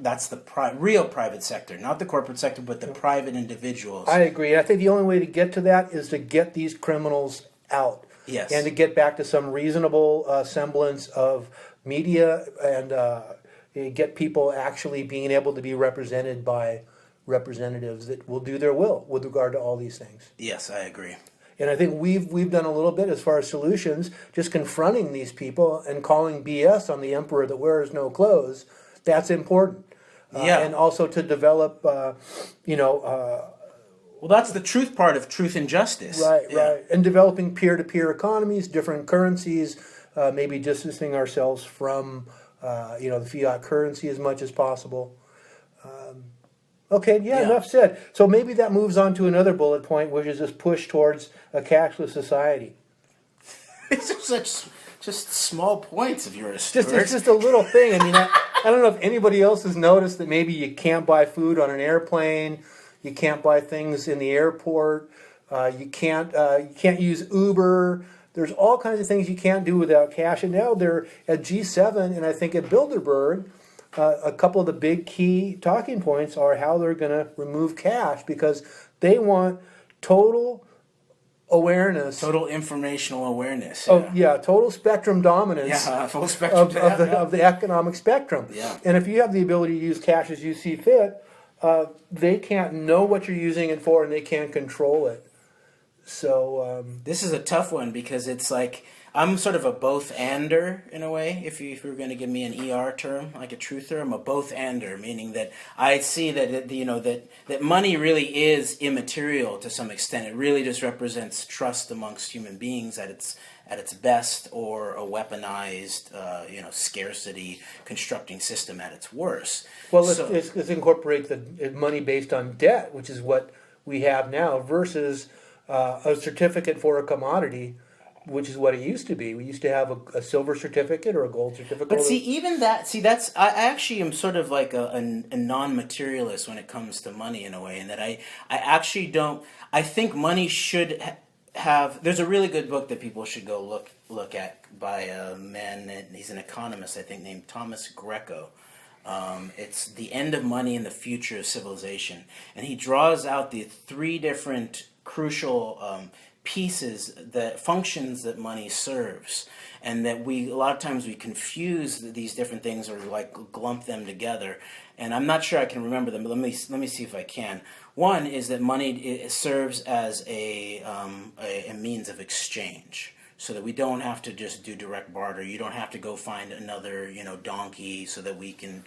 that's the real private sector, not the corporate sector, but the private individuals. I agree. I think the only way to get to that is to get these criminals out. Yes. And to get back to some reasonable semblance of media and get people actually being able to be represented by representatives that will do their will with regard to all these things. Yes, I agree. And I think we've done a little bit as far as solutions, just confronting these people and calling BS on the emperor that wears no clothes. That's important. And also to develop, well, that's the truth part of truth and justice. Right. And developing peer-to-peer economies, different currencies, maybe distancing ourselves from, the fiat currency as much as possible. Okay, enough said. So maybe that moves on to another bullet point, which is this push towards a cashless society. These are such just small points of yours, It's just a little thing. I mean, I don't know if anybody else has noticed that maybe you can't buy food on an airplane, you can't buy things in the airport, you can't use Uber. There's all kinds of things you can't do without cash. And now they're at G7, and I think at Bilderberg, a couple of the big key talking points are how they're going to remove cash, because they want total awareness. Total informational awareness. Total spectrum dominance full spectrum of the economic spectrum. Yeah. And if you have the ability to use cash as you see fit, they can't know what you're using it for, and they can't control it. So this is a tough one, because it's like, I'm sort of a both-ander in a way. If you were going to give me an ER term, like a truther, I'm a both-ander, meaning that I see that that money really is immaterial to some extent. It really just represents trust amongst human beings at its best, or a weaponized scarcity constructing system at its worst. Well, let's incorporate the money based on debt, which is what we have now, versus a certificate for a commodity, which is what it used to be. We used to have a silver certificate or a gold certificate. But that's I actually am sort of like a non-materialist when it comes to money, in a way, in that I actually don't. I think money should have. There's a really good book that people should go look at by a man, he's an economist, I think, named Thomas Greco. It's The End of Money and the Future of Civilization, and he draws out the three different crucial pieces, the functions that money serves, and that a lot of times we confuse these different things or like glump them together. And I'm not sure I can remember them, but let me see if I can. One is that money, it serves as a means of exchange, so that we don't have to just do direct barter. You don't have to go find another, donkey so that we can,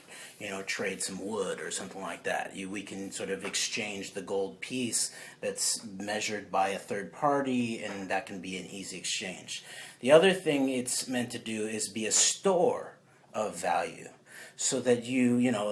trade some wood or something like that. We can sort of exchange the gold piece that's measured by a third party, and that can be an easy exchange. The other thing it's meant to do is be a store of value, so that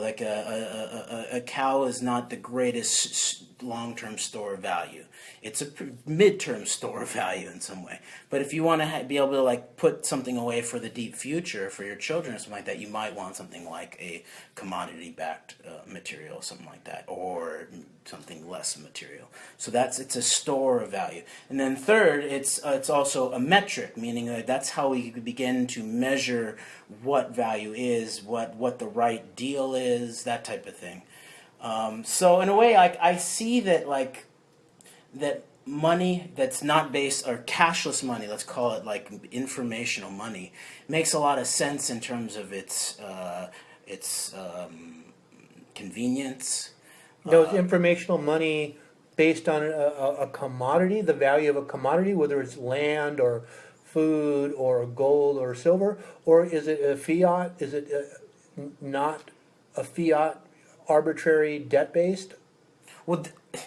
like a cow is not the greatest long-term store of value. It's a mid-term store of value in some way. But if you want to be able to like put something away for the deep future for your children or something like that, you might want something like a commodity-backed material, something like that, or something less material. So it's a store of value. And then third, it's also a metric, meaning that that's how we begin to measure what value is, what the right deal is, that type of thing. So in a way, I see that that money that's not based, or cashless money, let's call it like informational money, makes a lot of sense in terms of its convenience. Those informational money based on a commodity, the value of a commodity, whether it's land or food or gold or silver, or is it a fiat? Is it not a fiat, arbitrary, debt-based? Well,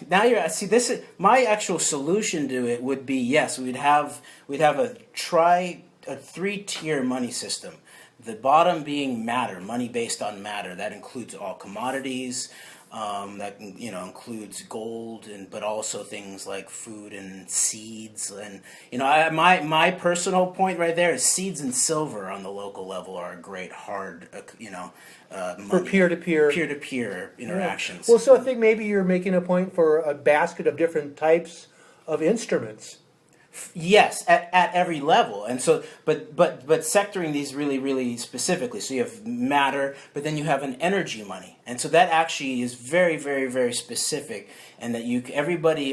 now this is my actual solution to it would be, yes, we'd have a 3-tier money system. The bottom being matter, money based on matter. That includes all commodities. That includes gold, but also things like food and seeds. And my personal point right there is seeds and silver on the local level are a great hard money. For peer-to-peer interactions. Yeah. Well, so I think maybe you're making a point for a basket of different types of instruments. Yes, at every level, and so, but sectoring these really, really specifically. So you have matter, but then you have an energy money, and so that actually is very, very, very specific. And that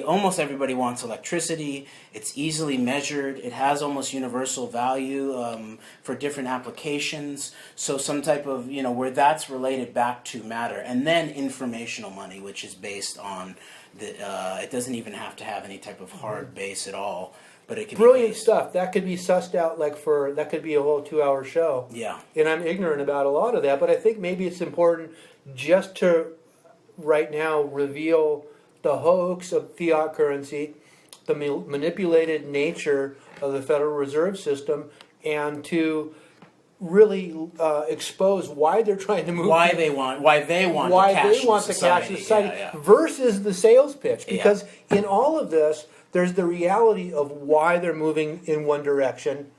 almost everybody wants electricity. It's easily measured. It has almost universal value for different applications. So some type of where that's related back to matter, and then informational money, which is based on it doesn't even have to have any type of hard base at all. But it can brilliant stuff. That could be sussed out that could be a whole 2-hour show. Yeah. And I'm ignorant about a lot of that, but I think maybe it's important just to right now reveal the hoax of fiat currency, the manipulated nature of the Federal Reserve System, and to really expose why they're trying to move, why they want the cashless society versus the sales pitch. Because in all of this, there's the reality of why they're moving in one direction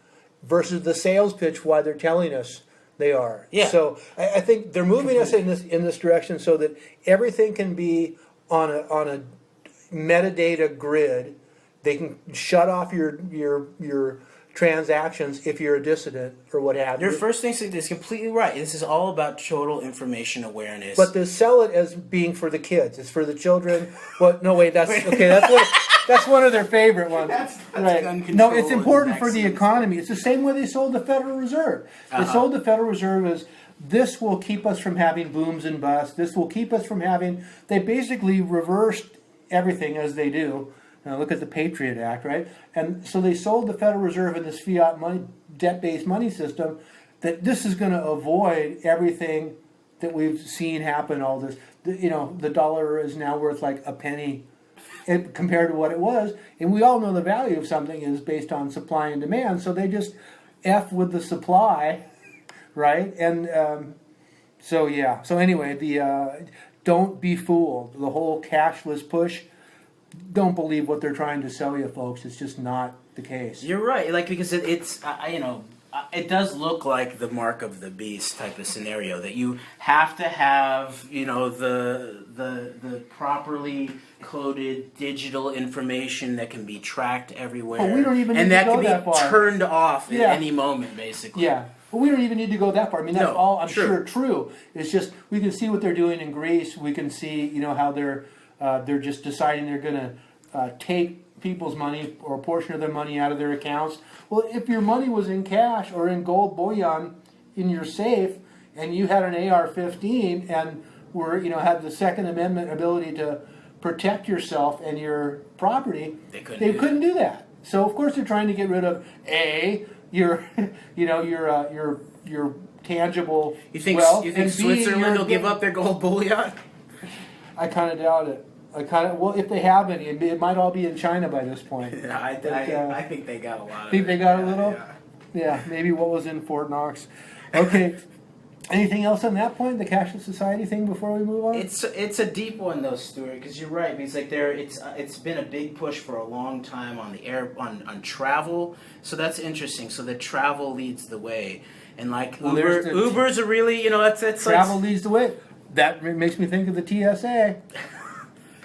versus the sales pitch why they're telling us they are. Yeah. So I think they're moving us in this direction so that everything can be on a metadata grid. They can shut off your transactions if you're a dissident or what have you. Your first instinct is completely right. This is all about total information awareness. But they sell it as being for the kids. It's for the children. But no, wait, that's one of their favorite ones. That's right. No, it's important for the economy. It's the same way they sold the Federal Reserve. They sold the Federal Reserve as this will keep us from having booms and busts. This will keep us from having. They basically reversed everything as they do. Now look at the Patriot Act, right? And so they sold the Federal Reserve in this fiat money, debt-based money system, that this is going to avoid everything that we've seen happen. All this, the dollar is now worth like a penny compared to what it was, and we all know the value of something is based on supply and demand. So they just F with the supply, right? And so anyway, don't be fooled. The whole cashless push. Don't believe what they're trying to sell you, folks. It's just not the case. You're right, because it does look like the mark of the beast type of scenario, that you have to have the properly coded digital information that can be tracked everywhere. Oh, we don't even need and to that go can be that far. Turned off at any moment, basically. Yeah. But we don't even need to go that far. I mean, that's all I'm true. sure true. It's just we can see what they're doing in Greece. We can see, how they're just deciding they're going to take people's money or a portion of their money out of their accounts. Well, if your money was in cash or in gold bullion in your safe, and you had an AR-15 and had the Second Amendment ability to protect yourself and your property, they couldn't do that. So of course they're trying to get rid of your tangible wealth. You think Switzerland will give up their gold bullion? I kind of doubt it. If they have any, it might all be in China by this point. Yeah, I think they got a lot. Think they got a little? Yeah, maybe what was in Fort Knox. Okay. Anything else on that point, the cashless society thing, before we move on? It's a deep one though, Stewart, because you're right. Because it's been a big push for a long time on the on travel. So that's interesting. So the travel leads the way, and Uber's a really it's travel leads the way. That makes me think of the TSA.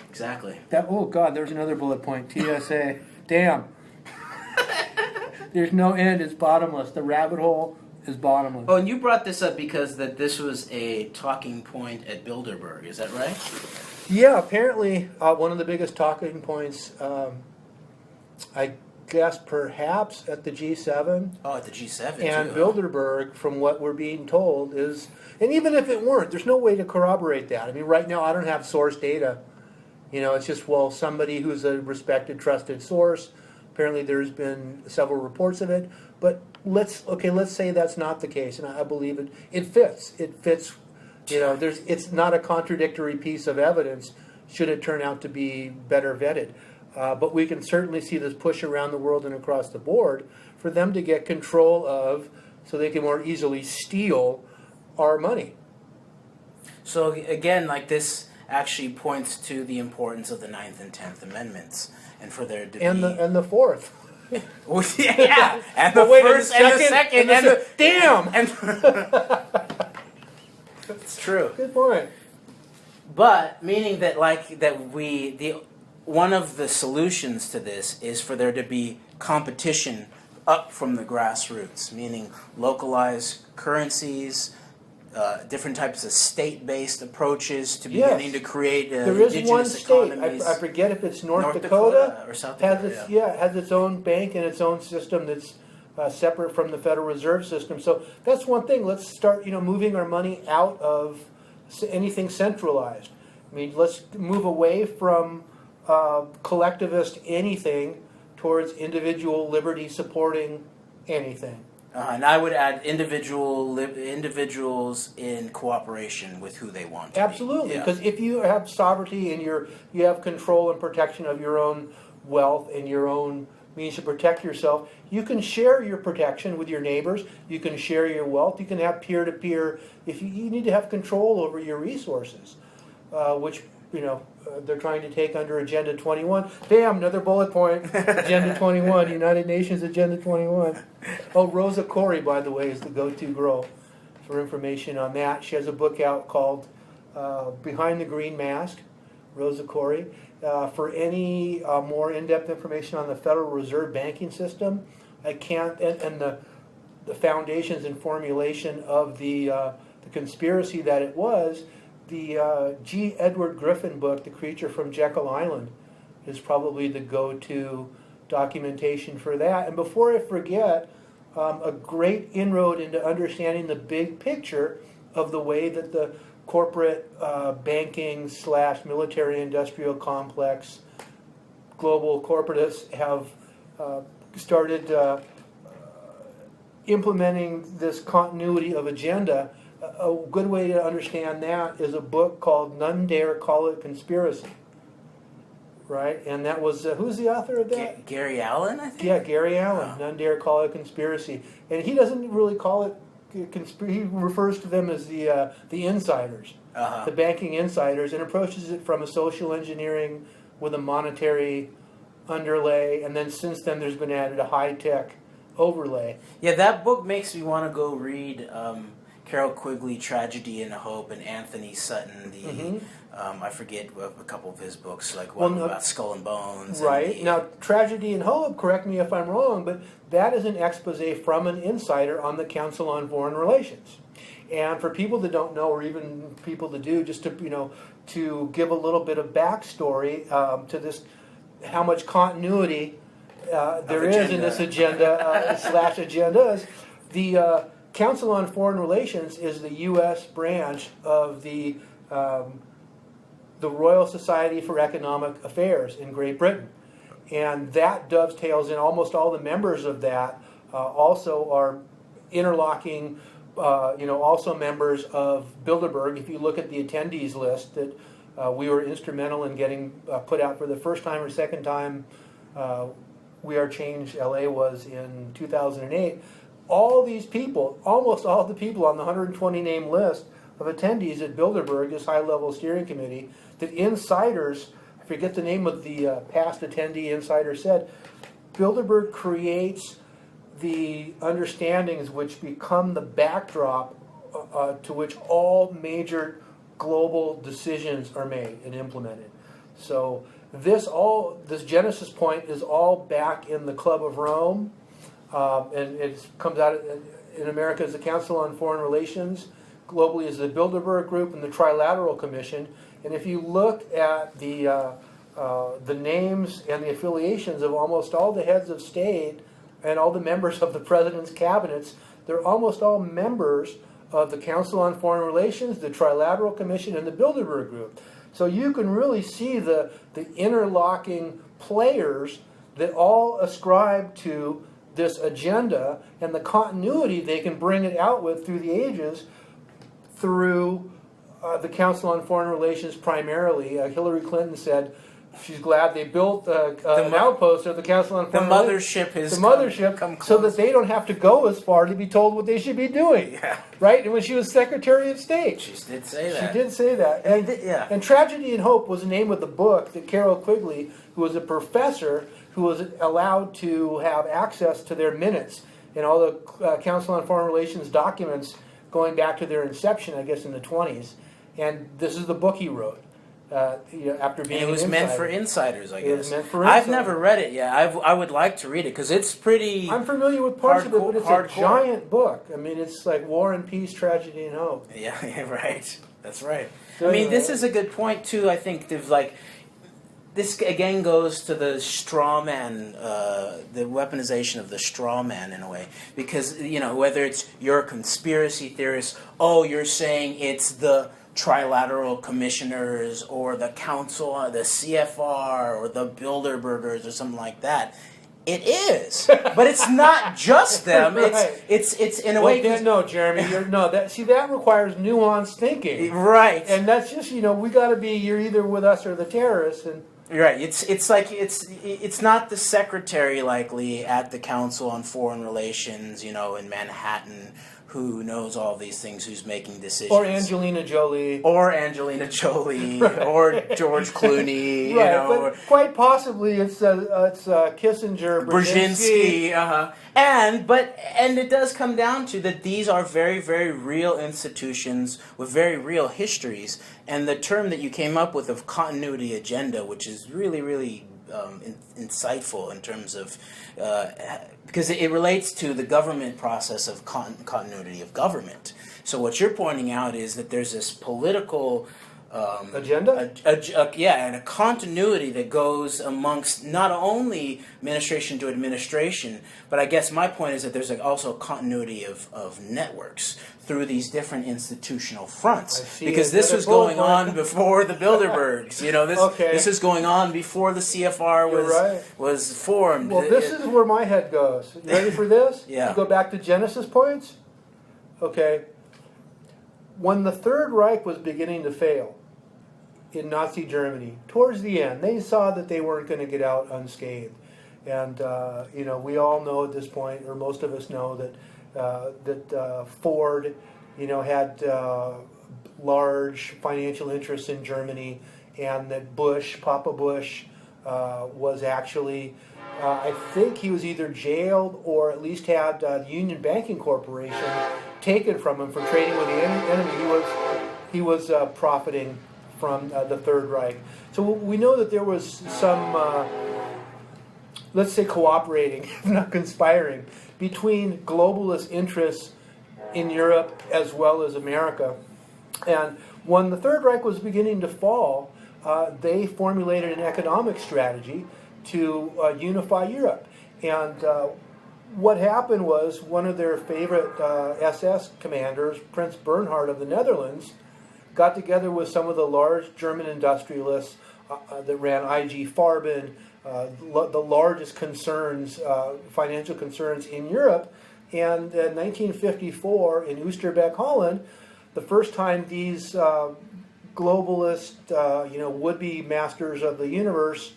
Exactly. Oh God, there's another bullet point. TSA. Damn. There's no end. It's bottomless. The rabbit hole is bottomless. Oh, and you brought this up because this was a talking point at Bilderberg. Is that right? Yeah, apparently one of the biggest talking points, I guess perhaps at the G7. Oh, at the G7 and too. Bilderberg, from what we're being told, is, and even if it weren't, there's no way to corroborate that. I mean, right now I don't have source data. It's just, somebody who's a respected, trusted source. Apparently there's been several reports of it. But let's say that's not the case, and I believe it. It fits. It's not a contradictory piece of evidence. Should it turn out to be better vetted, but we can certainly see this push around the world and across the board for them to get control of, so they can more easily steal our money. So again, this actually points to the importance of the 9th and 10th Amendments, and for there to be and the 4th. Well, yeah, and the first and the second and the damn. It's true. Good point. But meaning that one of the solutions to this is for there to be competition up from the grassroots, meaning localized currencies, different types of state-based approaches to beginning to create there is one state. economies. I forget if it's North Dakota or South Dakota. Has its own bank and its own system that's separate from the Federal Reserve System. So that's one thing. Let's start moving our money out of anything centralized. I mean, let's move away from collectivist anything towards individual liberty supporting anything. And I would add individuals in cooperation with who they want to Absolutely, because if you have sovereignty and you have control and protection of your own wealth and your own means to protect yourself, you can share your protection with your neighbors. You can share your wealth. You can have peer-to-peer. If you need to have control over your resources, which they're trying to take under Agenda 21. Bam, another bullet point. Agenda 21, United Nations Agenda 21. Oh, Rothe-Kushel, by the way, is the go-to girl for information on that. She has a book out called Behind the Green Mask, Rothe-Kushel. For any more in-depth information on the Federal Reserve banking system, and the foundations and formulation of the conspiracy that it was, the G. Edward Griffin book, The Creature from Jekyll Island, is probably the go-to documentation for that. And before I forget, a great inroad into understanding the big picture of the way that the corporate banking / military-industrial complex global corporatists have started implementing this continuity of agenda. A good way to understand that is a book called None Dare Call It Conspiracy. Right? And that was, who's the author of that? Gary Allen, I think? Yeah, Gary Allen. None Dare Call It Conspiracy. And he doesn't really call it he refers to them as the insiders, the banking insiders, and approaches it from a social engineering with a monetary underlay, and then since then there's been added a high-tech overlay. Yeah, that book makes me want to go read Carol Quigley, Tragedy and Hope, and Anthony Sutton, I forget a couple of his books, like one about Skull and Bones. Right. Now, Tragedy and Hope, correct me if I'm wrong, but that is an expose from an insider on the Council on Foreign Relations. And for people that don't know, or even people that do, just to give a little bit of backstory to this how much continuity there is in this agenda slash agendas. The Council on Foreign Relations is the U.S. branch of the Royal Society for Economic Affairs in Great Britain. And that dovetails in almost all the members of that also are interlocking, also members of Bilderberg. If you look at the attendees list that we were instrumental in getting put out for the first time or second time, WeAreChangeLA was in 2008. All these people, almost all the people on the 120 name list of attendees at Bilderberg, this high-level steering committee, the insiders, I forget the name of the past attendee insider said, Bilderberg creates the understandings which become the backdrop to which all major global decisions are made and implemented. So this Genesis point is all back in the Club of Rome, and it comes out in America as the Council on Foreign Relations, globally as the Bilderberg Group and the Trilateral Commission. And if you look at the names and the affiliations of almost all the heads of state and all the members of the president's cabinets, they're almost all members of the Council on Foreign Relations, the Trilateral Commission, and the Bilderberg Group. So you can really see the interlocking players that all ascribe to this agenda and the continuity they can bring it out with through the ages through the Council on Foreign Relations primarily. Hillary Clinton said she's glad they built an outpost of the Council on Foreign Relations. The mothership come so that they don't have to go as far to be told what they should be doing. Yeah. Right? And when she was Secretary of State. She did say that. She did say that. And Tragedy and Hope was the name of the book that Carol Quigley, who was a professor, who was allowed to have access to their minutes and all the Council on Foreign Relations documents going back to their inception, I guess, in the 20s. And this is the book he wrote. After being and it was an meant for insiders, I guess. It was meant for insiders. I've never read it yet. I would like to read it because it's pretty. I'm familiar with parts of it, but it's a giant book. I mean, it's like War and Peace, Tragedy and Hope. Yeah, right. That's right. So, I mean, this is a good point too. I think there's like. This again goes to the straw man, the weaponization of the straw man in a way, because whether it's you're a conspiracy theorist, you're saying it's the trilateral commissioners or the council, or the CFR or the Bilderbergers or something like that. It is, but it's not just them. Right. It's in a way. No, Jeremy, that requires nuanced thinking, right? And that's just we got to be. You're either with us or the terrorists, and. Right. It's not the secretary likely at the Council on Foreign Relations, in Manhattan, who knows all these things, who's making decisions. Or Angelina Jolie. Right. Or George Clooney. Right. But quite possibly it's Kissinger, Brzezinski. And it does come down to that these are very, very real institutions with very real histories. And the term that you came up with of continuity agenda, which is really, really insightful in terms of because it relates to the government process of continuity of government. So what you're pointing out is that there's this political agenda? And a continuity that goes amongst not only administration to administration, but I guess my point is that there's also a continuity of networks through these different institutional fronts. Because this was going on before the Bilderbergs. This is going on before the CFR was formed. Well, this is where my head goes. You ready for this? Yeah. To go back to Genesis points? Okay. When the Third Reich was beginning to fail in Nazi Germany, towards the end, they saw that they weren't going to get out unscathed. And, we all know at this point, or most of us know, that Ford, had large financial interests in Germany, and that Papa Bush, was actually, I think he was either jailed or at least had the Union Banking Corporation taken from him for trading with the enemy. He was profiting from the Third Reich. So we know that there was some, let's say, cooperating, if not conspiring, between globalist interests in Europe as well as America. And when the Third Reich was beginning to fall, they formulated an economic strategy to unify Europe. And what happened was one of their favorite SS commanders, Prince Bernhard of the Netherlands, got together with some of the large German industrialists that ran IG Farben, the largest concerns, financial concerns in Europe. And in 1954 in Oosterbeek, Holland, the first time these globalist, would-be masters of the universe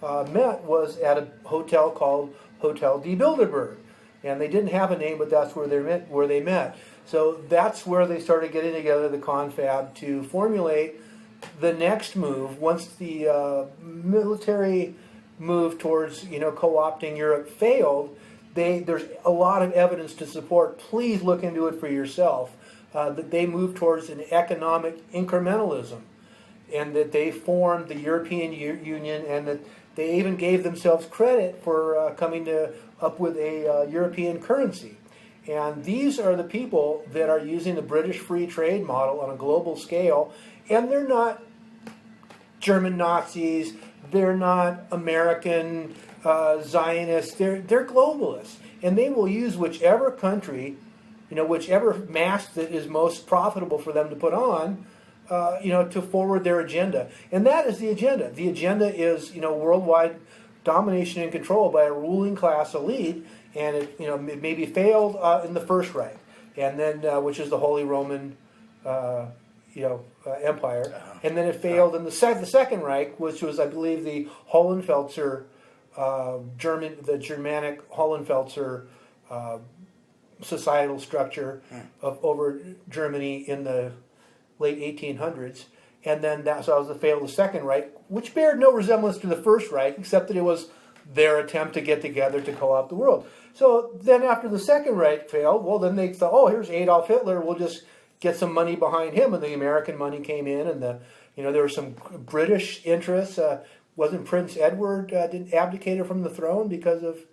met was at a hotel called Hotel de Bilderberg. And they didn't have a name, but that's where they met. So that's where they started getting together, the confab, to formulate the next move. Once the military move towards co-opting Europe failed, there's a lot of evidence to support. Please look into it for yourself. That they moved towards an economic incrementalism, and that they formed the European Union, and that they even gave themselves credit for coming up with a European currency. And these are the people that are using the British free trade model on a global scale, and they're not German Nazis, they're not American Zionists, they're globalists. And they will use whichever country, whichever mask that is most profitable for them to put on, to forward their agenda. And that is the agenda. The agenda is, worldwide domination and control by a ruling class elite, and it, maybe failed in the First Reich, and then which is the Holy Roman, Empire, and then it failed in the Second Reich, which was, I believe, the Hohenfelser, the Germanic Hohenfelser societal structure over Germany in the late 1800s. And then that was the fail of the Second Reich, which bared no resemblance to the First Reich, except that it was their attempt to get together to co-opt the world. So then after the Second Reich failed, well, then they thought, oh, here's Adolf Hitler, we'll just get some money behind him. And the American money came in, and there were some British interests. Wasn't Prince Edward didn't abdicate from the throne because of...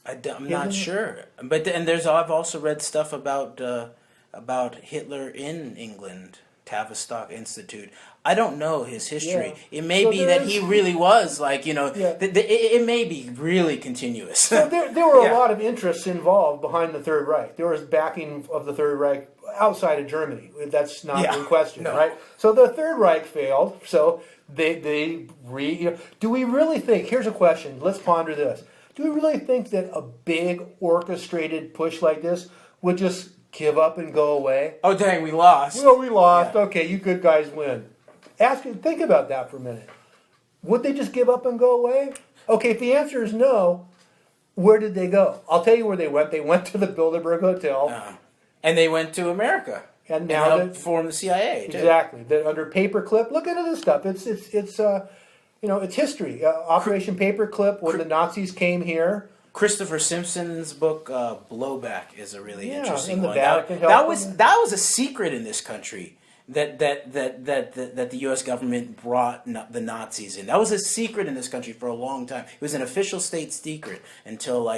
I'm not sure, but I've also read stuff about Hitler in England, Tavistock Institute. I don't know his history. Yeah. It may be that he really was it may be really continuous. So there were a lot of interests involved behind the Third Reich. There was backing of the Third Reich outside of Germany. That's not in question, right? So the Third Reich failed. So do we really think? Here's a question. Let's ponder this. Do we really think that a big orchestrated push like this would just give up and go away? Oh, dang, we lost. Well, we lost. Yeah. Okay, you good guys win. Think about that for a minute. Would they just give up and go away? Okay, if the answer is no, where did they go? I'll tell you where they went. They went to the Bilderberg Hotel. And they went to America. And now helped form the CIA, too. Exactly. They're under paperclip. Look into this stuff. It's history. Operation Paperclip, when the Nazis came here. Christopher Simpson's book Blowback is a really interesting one. That was a secret in this country that the U.S. government brought the Nazis in. That was a secret in this country for a long time. It was an official state secret until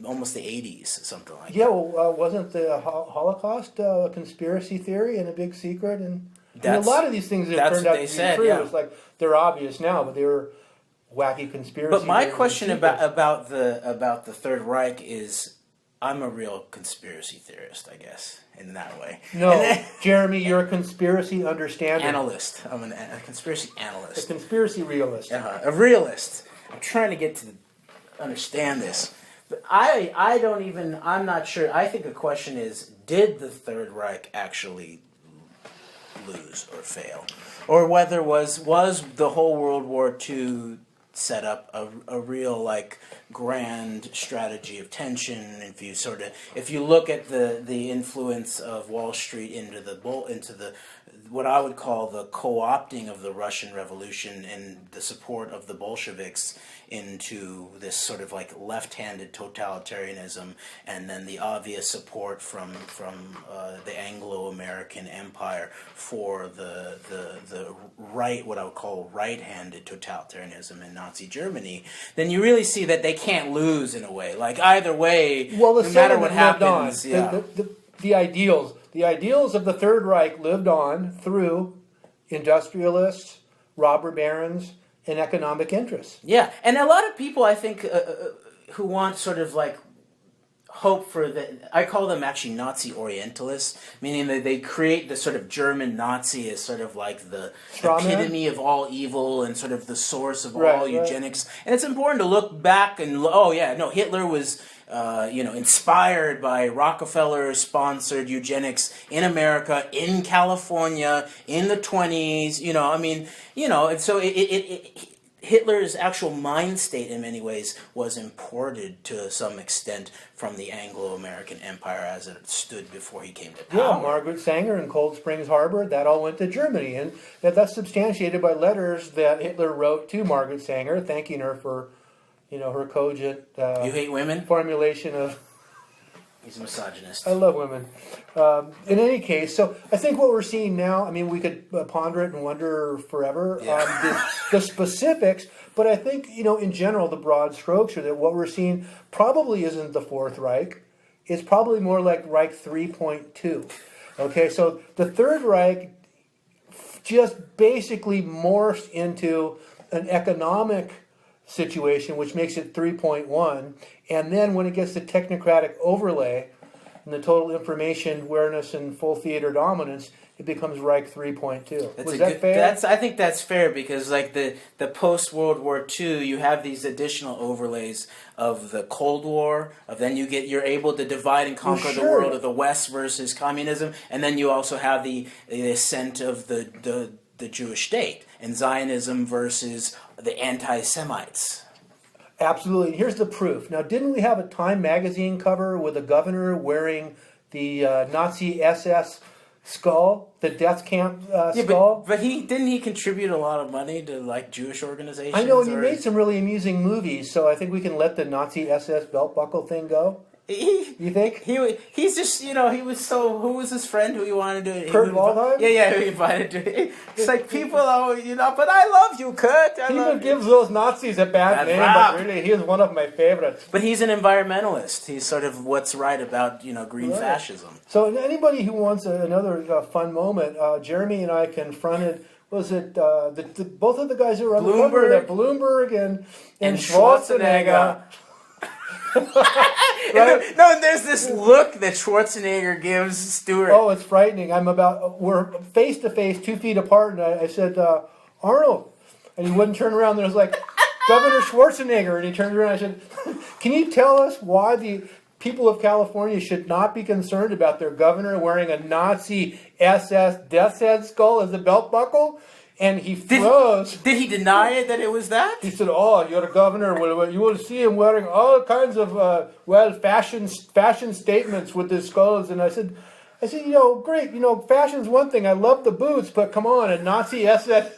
almost the 80s, something like that. Yeah, well, wasn't the Holocaust a conspiracy theory and a big secret? And a lot of these things have turned out to be true. Yeah. It's like they're obvious now, but they were wacky conspiracy. But my question about the Third Reich is, I'm a real conspiracy theorist, I guess, in that way. No, Jeremy, you're a conspiracy understander. Analyst. I'm a conspiracy analyst. A conspiracy realist. A realist. I'm trying to get to understand this. But I'm not sure. I think the question is, did the Third Reich actually lose or fail? Or whether was the whole World War II set up a real grand strategy of tension? If you look at the influence of Wall Street into the what I would call the co-opting of the Russian Revolution and the support of the Bolsheviks into this sort of left-handed totalitarianism, and then the obvious support from the Anglo-American Empire for the right, what I would call right-handed totalitarianism in Nazi Germany, then you really see that they can't lose in a way. Either way, no matter what happens, the ideals of the Third Reich lived on through industrialists, robber barons, and economic interests. Yeah, and a lot of people, I think, who want sort of like hope for I call them actually Nazi Orientalists, meaning that they create the sort of German Nazi as sort of like the epitome of all evil and sort of the source of all eugenics. And it's important to look back and, Hitler was inspired by Rockefeller-sponsored eugenics in America, in California, in the 1920s, and so Hitler's actual mind state in many ways was imported to some extent from the Anglo-American Empire as it stood before he came to power. Yeah, Margaret Sanger in Cold Springs Harbor, that all went to Germany. And that's substantiated by letters that Hitler wrote to Margaret Sanger, thanking her for, her cogent you hate women? Formulation of... He's a misogynist. I love women. In any case, so I think what we're seeing now, I mean, we could ponder it and wonder forever the specifics, but I think, in general, the broad strokes are that what we're seeing probably isn't the Fourth Reich. It's probably more like Reich 3.2. Okay, so the Third Reich just basically morphs into an economic situation, which makes it 3.1, and then when it gets the technocratic overlay and the total information awareness and full theater dominance, it becomes Reich 3.2. Was that fair? I think that's fair because, like the post World War II, you have these additional overlays of the Cold War. Then you're able to divide and conquer the world of the West versus communism, and then you also have the ascent of the Jewish state and Zionism versus the anti-Semites. Absolutely. Here's the proof. Now, didn't we have a Time magazine cover with a governor wearing the Nazi SS skull, the death camp skull? But didn't he contribute a lot of money to like Jewish organizations? I know, and he made some really amusing movies, so I think we can let the Nazi SS belt buckle thing go. You think? He's just, he was who was his friend who he wanted to... Kurt Waldheim? Yeah, who he invited to... It's like people are, but I love you, Kurt. People gives those Nazis a bad name, but really, he is one of my favorites. But he's an environmentalist. He's sort of what's right about, green fascism. So anybody who wants another fun moment, Jeremy and I confronted... Was it both of the guys who were on the cover? Bloomberg and Schwarzenegger. Right? No, there's this look that Schwarzenegger gives Stewart. Oh, it's frightening. We're face to face, 2 feet apart, and I said, Arnold. And he wouldn't turn around. There was like, Governor Schwarzenegger. And he turned around and I said, can you tell us why the people of California should not be concerned about their governor wearing a Nazi SS death's head skull as a belt buckle? And he froze. Did he deny it that it was that? He said, "Oh, you're a governor. You will see him wearing all kinds of fashion statements with his skulls." And I said, great. Fashion's one thing. I love the boots, but come on, a Nazi SS.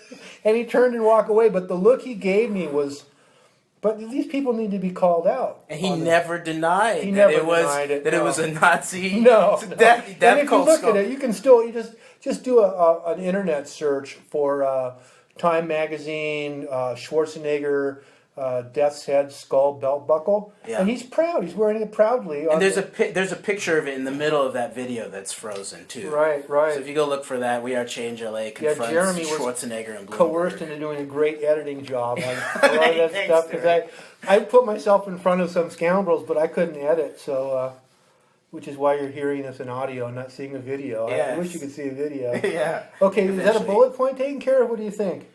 And he turned and walked away. But the look he gave me was, but these people need to be called out. And he never denied it was a Nazi. No. And if you look at it, you can still just do an internet search for Time magazine, Schwarzenegger, death's head skull belt buckle, and he's proud. He's wearing it proudly. And there's a picture of it in the middle of that video that's frozen too. Right. So if you go look for that, WeAreChangeLA confronts Jeremy Schwarzenegger and Bloomberg. Coerced into doing a great editing job on a lot of that stuff because I put myself in front of some scoundrels, but I couldn't edit, so. Which is why you're hearing this in audio and not seeing a video. I wish you could see a video. Yeah. Okay, is that a bullet point taken care of? What do you think?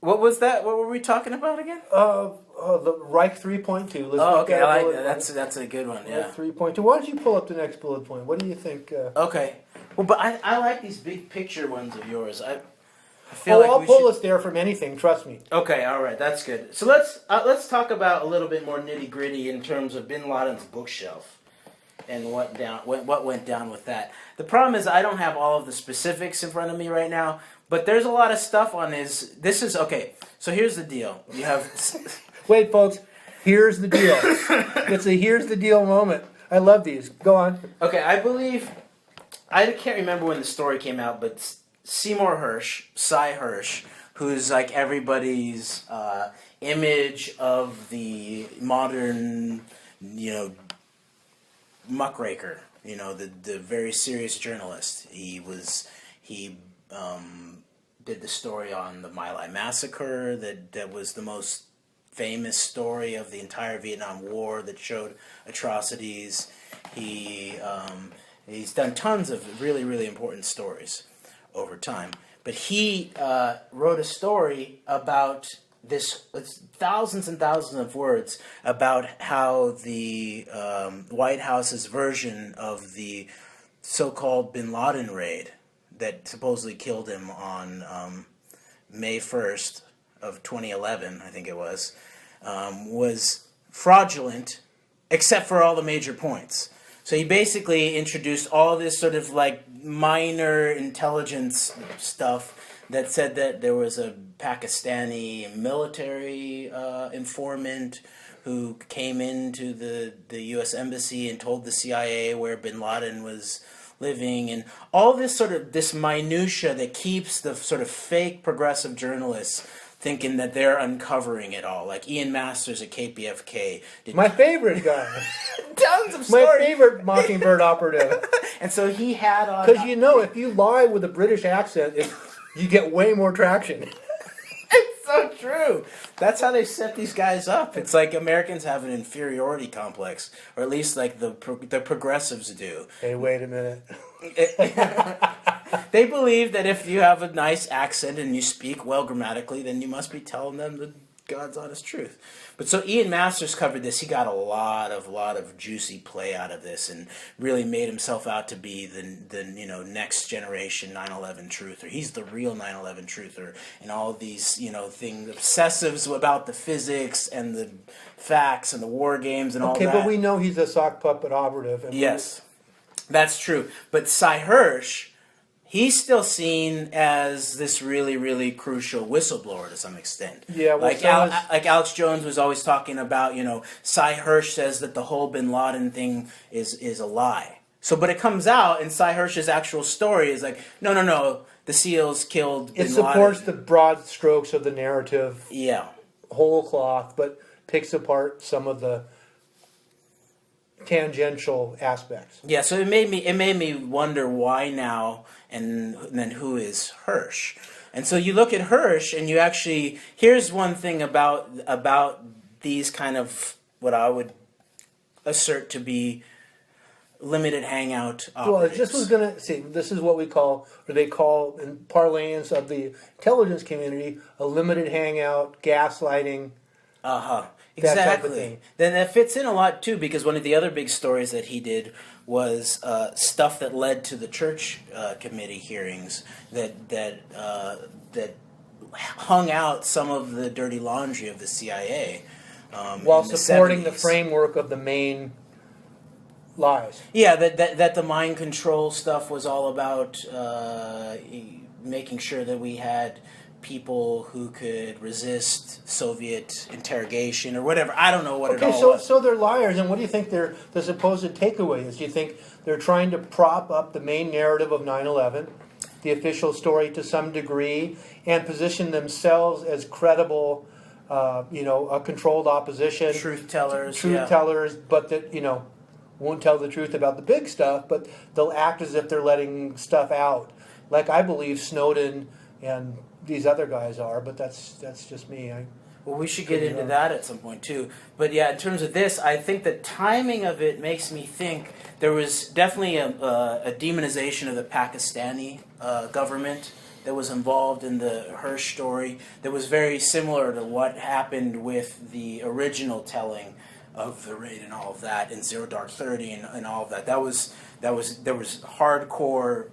What was that? What were we talking about again? The Reich 3.2. Okay, I like that. That's a good one. Yeah. Reich 3.2. Why don't you pull up the next bullet point? What do you think? Okay. Well, but I like these big picture ones of yours. I feel I'll pull us there from anything. Trust me. Okay, all right, that's good. So let's talk about a little bit more nitty gritty in terms of Bin Laden's bookshelf. And what went down with that. The problem is I don't have all of the specifics in front of me right now, but there's a lot of stuff on his... Okay, so here's the deal. You have... Wait, folks. Here's the deal. It's a here's the deal moment. I love these. Go on. Okay, I believe... I can't remember when the story came out, but Seymour Hersh, Cy Hersh, who's like everybody's image of the modern, muckraker, the very serious journalist. He did the story on the My Lai massacre that was the most famous story of the entire Vietnam War that showed atrocities. He's done tons of really, really important stories over time. But he wrote a story about this, it's thousands and thousands of words, about how the White House's version of the so-called Bin Laden raid that supposedly killed him on May 1st of 2011, I think it was fraudulent, except for all the major points. So he basically introduced all this sort of like minor intelligence stuff that said that there was a Pakistani military informant who came into the U.S. Embassy and told the CIA where bin Laden was living, and all this sort of this minutia that keeps the sort of fake progressive journalists thinking that they're uncovering it all, like Ian Masters at KPFK. My favorite guy. Tons of stories. My favorite Mockingbird operative. And so he had on... Because if you lie with a British accent, you get way more traction. It's so true. That's how they set these guys up. It's like Americans have an inferiority complex, or at least like the progressives do. Hey, wait a minute. They believe that if you have a nice accent and you speak well grammatically, then you must be telling them the God's honest truth. But so Ian Masters covered this. He got a lot of juicy play out of this, and really made himself out to be the next generation 9/11 truther. He's the real 9/11 truther, and all these things, obsessives about the physics and the facts and the war games and all that. Okay, but we know he's a sock puppet operative. Yes, that's true. But Cy Hersh, he's still seen as this really, really crucial whistleblower to some extent. Yeah, well, like Alex Jones was always talking about, Cy Hersh says that the whole Bin Laden thing is a lie. So, but it comes out, and Cy Hersh's actual story is like, no, the SEALs killed Bin Laden. It supports the broad strokes of the narrative, whole cloth, but picks apart some of the tangential aspects. Yeah, so it made me wonder why now, and then who is Hersh? And so you look at Hersh, and you actually, here's one thing about these kind of what I would assert to be limited hangout operatives. Well, this is what we call, or they call in parlance of the intelligence community, a limited hangout, gaslighting. Exactly. Then that fits in a lot too, because one of the other big stories that he did was stuff that led to the church committee hearings that hung out some of the dirty laundry of the CIA, while supporting the framework of the main lies. Yeah, that the mind control stuff was all about making sure that we had people who could resist Soviet interrogation or whatever. I don't know what it all was. So they're liars, and what do you think the supposed takeaway is? Do you think they're trying to prop up the main narrative of 9/11, the official story to some degree, and position themselves as credible, a controlled opposition? Truth tellers, but that, won't tell the truth about the big stuff, but they'll act as if they're letting stuff out. Like I believe Snowden and these other guys are, but that's just me. Well, we should get into that at some point too. But yeah, in terms of this, I think the timing of it makes me think there was definitely a demonization of the Pakistani government that was involved in the Hersh story that was very similar to what happened with the original telling of the raid and all of that, and Zero Dark 30 and all of that. There was hardcore,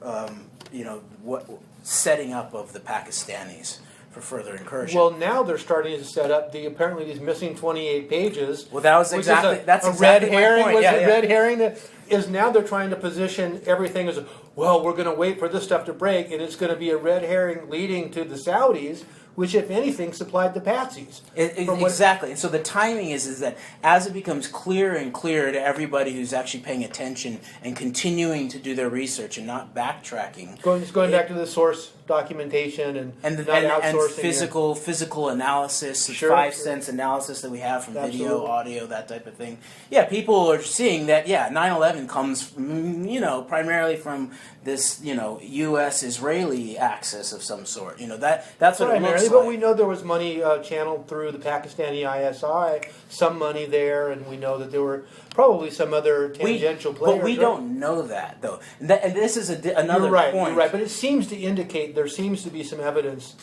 setting up of the Pakistanis for further incursion. Well, now they're starting to set up apparently these missing 28 pages. Well, that was exactly red herring. My point. Red herring that is now they're trying to position everything as, well, we're going to wait for this stuff to break, and it's going to be a red herring leading to the Saudis, which, if anything, supplied the patsies. Exactly. And so the timing is that as it becomes clearer and clearer to everybody who's actually paying attention and continuing to do their research and not backtracking. Going back to the source documentation and physical analysis, 5 sense analysis that we have from video, audio, that type of thing. Yeah, people are seeing that, 9/11 comes, primarily from this U.S.-Israeli axis of some sort. That's what it looks like. But we know there was money channeled through the Pakistani ISI, some money there, and we know that there were probably some other tangential players. But we don't know that, though. And this is another point. You're right, but it seems to indicate, there seems to be some evidence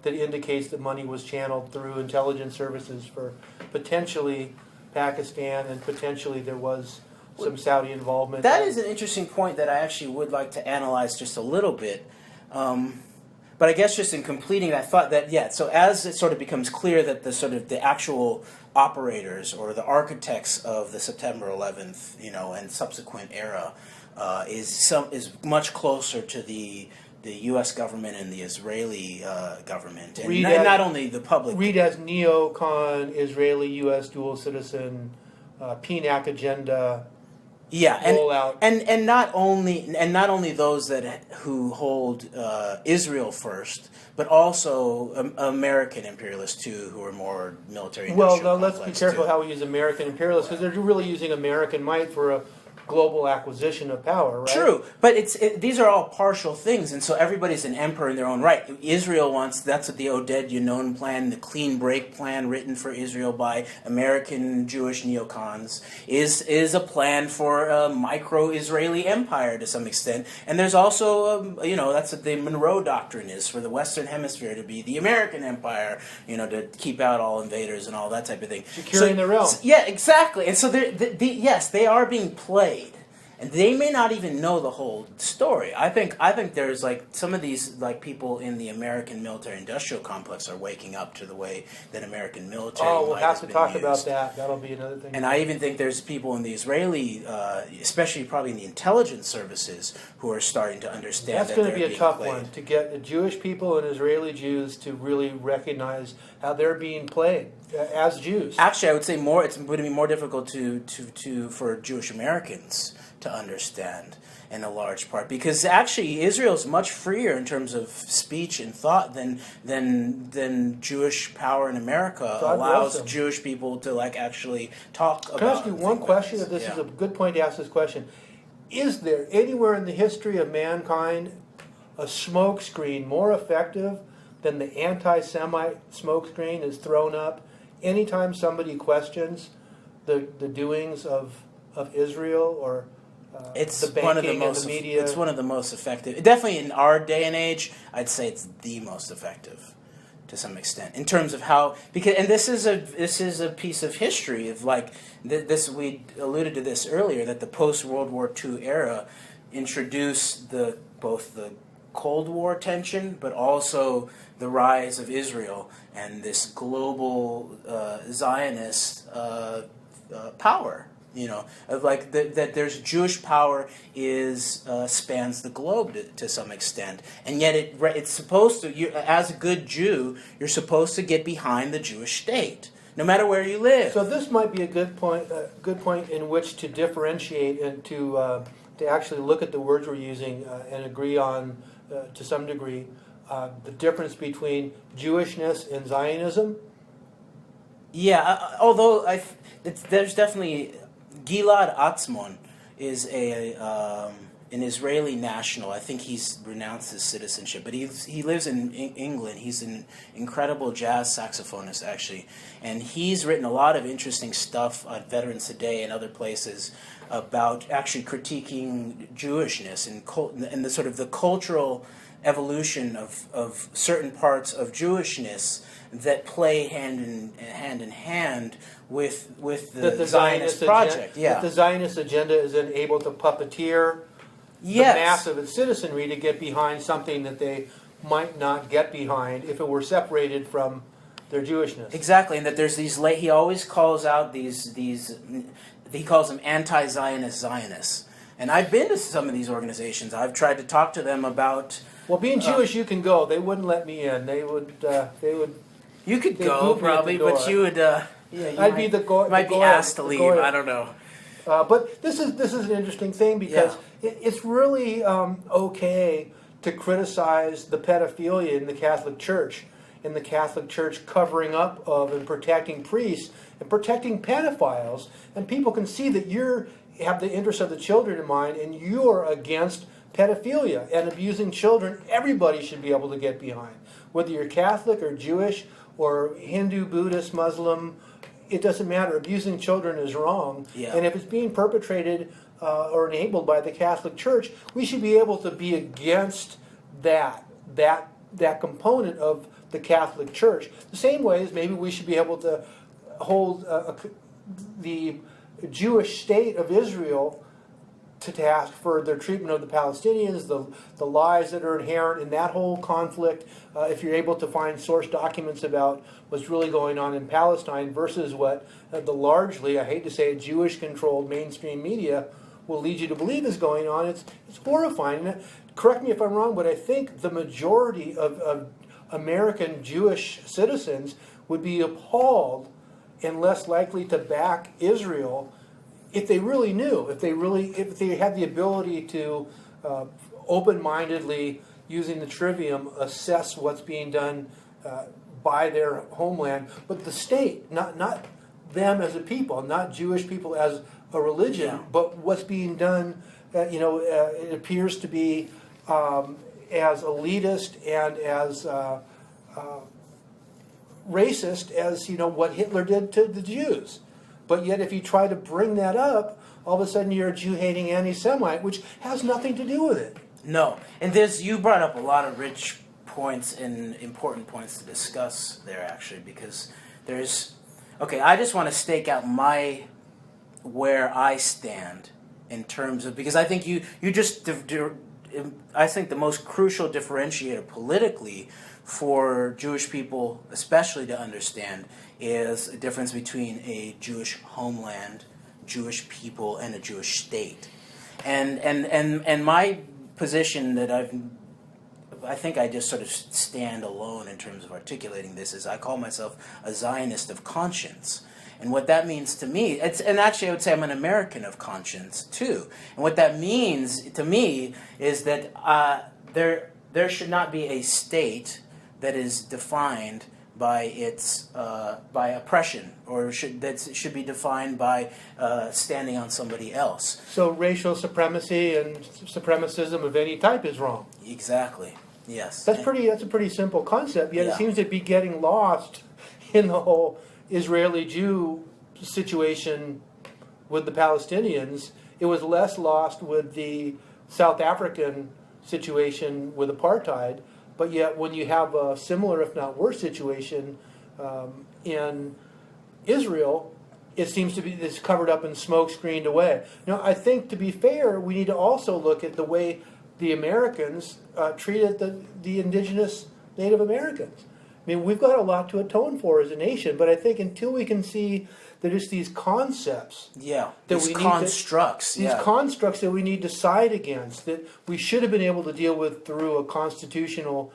that indicates that money was channeled through intelligence services for potentially Pakistan, and potentially there was some Saudi involvement. That is an interesting point that I actually would like to analyze just a little bit. But I guess just in completing that thought, so as it sort of becomes clear that the actual operators or the architects of the September 11th, and subsequent era is much closer to the U.S. government and the Israeli government, and not only the public. Read as neocon, Israeli, U.S. dual citizen, PNAC agenda. Yeah, and not only those who hold Israel first, but also American imperialists too, who are more military. Well, now let's be careful how we use American imperialists, because they're really using American might for a global acquisition of power, right? True, but these are all partial things, and so everybody's an emperor in their own right. Israel wants, that's what the Oded Yinon plan, the clean break plan written for Israel by American Jewish neocons, is a plan for a micro-Israeli empire to some extent. And there's also, that's what the Monroe Doctrine is, for the Western Hemisphere to be the American empire, to keep out all invaders and all that type of thing. Securing the realm. Yeah, exactly. And so yes, they are being played. And they may not even know the whole story. I think there's some of these people in the American military-industrial complex are waking up to the way that American military. Oh, we'll have to talk about that. That'll be another thing. And I even think there's people in the Israeli, especially probably in the intelligence services, who are starting to understand. That's going to be a tough one, to get the Jewish people and Israeli Jews to really recognize how they're being played as Jews. Actually, I would say it's going to be more difficult for Jewish Americans to understand, in a large part, because actually Israel's much freer in terms of speech and thought than Jewish power in America allows Jewish people to actually talk about. Can I ask you one question? This is a good point to ask this question. Is there anywhere in the history of mankind a smokescreen more effective than the anti-Semite smokescreen is thrown up anytime somebody questions the doings of Israel or it's the banking and the media? It's one of the most effective. Definitely in our day and age, I'd say it's the most effective to some extent in terms of how, and this is a piece of history of this. We alluded to this earlier, that the post World War II era introduced both the Cold War tension, but also the rise of Israel and this global Zionist power. That there's Jewish power spans the globe to some extent, and yet it's supposed to. As a good Jew, you're supposed to get behind the Jewish state, no matter where you live. So this might be a good point in which to differentiate and to actually look at the words we're using and agree on to some degree the difference between Jewishness and Zionism. Yeah, although there's definitely. Gilad Atzmon is an Israeli national. I think he's renounced his citizenship, but he lives in England. He's an incredible jazz saxophonist, actually, and he's written a lot of interesting stuff on Veterans Today and other places about actually critiquing Jewishness and the sort of the cultural evolution of certain parts of Jewishness that play hand in hand with the Zionist project. That the Zionist agenda is then able to puppeteer the mass of its citizenry to get behind something that they might not get behind if it were separated from their Jewishness. Exactly, and that there's he always calls out these he calls them anti-Zionist Zionists. And I've been to some of these organizations. I've tried to talk to them about. Well, being Jewish, you can go. They wouldn't let me in. They would. You could go probably, but you would. I'd be the goy. Might be asked to leave. I don't know. But this is an interesting thing because it's really okay to criticize the pedophilia in the Catholic Church, in the Catholic Church covering up of and protecting priests and protecting pedophiles, and people can see that you have the interests of the children in mind, and you're against pedophilia and abusing children, everybody should be able to get behind. Whether you're Catholic or Jewish or Hindu, Buddhist, Muslim, it doesn't matter. Abusing children is wrong. Yeah. And if it's being perpetrated or enabled by the Catholic Church, we should be able to be against that component of the Catholic Church. The same way as maybe we should be able to hold the Jewish state of Israel to task for their treatment of the Palestinians, the lies that are inherent in that whole conflict. If you're able to find source documents about what's really going on in Palestine versus what the largely, I hate to say it, Jewish-controlled mainstream media will lead you to believe is going on, it's horrifying. And correct me if I'm wrong, but I think the majority of American Jewish citizens would be appalled and less likely to back Israel if they really knew, if they had the ability to open-mindedly, using the Trivium, assess what's being done by their homeland, but the state, not them as a people, not Jewish people as a religion, but what's being done. It appears to be as elitist and as racist as what Hitler did to the Jews. But yet if you try to bring that up, all of a sudden you're a Jew-hating anti-Semite, which has nothing to do with it. No. And you brought up a lot of rich points and important points to discuss there, actually, because I just want to stake out where I stand in terms of, because I think I think the most crucial differentiator politically for Jewish people, especially to understand, is a difference between a Jewish homeland, Jewish people, and a Jewish state. And my position that I think I just sort of stand alone in terms of articulating this is I call myself a Zionist of conscience. And what that means to me, and actually I would say I'm an American of conscience too. And what that means to me is that there should not be a state that is defined by its by oppression, or that should be defined by standing on somebody else. So racial supremacy and supremacism of any type is wrong. Exactly. Yes. That's a pretty simple concept. Yet it seems to be getting lost in the whole Israeli-Jew situation with the Palestinians. It was less lost with the South African situation with apartheid. But yet, when you have a similar, if not worse, situation in Israel, it seems to be it's covered up and smoke screened away. Now, I think, to be fair, we need to also look at the way the Americans treated the indigenous Native Americans. I mean, we've got a lot to atone for as a nation, but I think until we can see that it's these concepts, these constructs that we need to side against, that we should have been able to deal with through a constitutional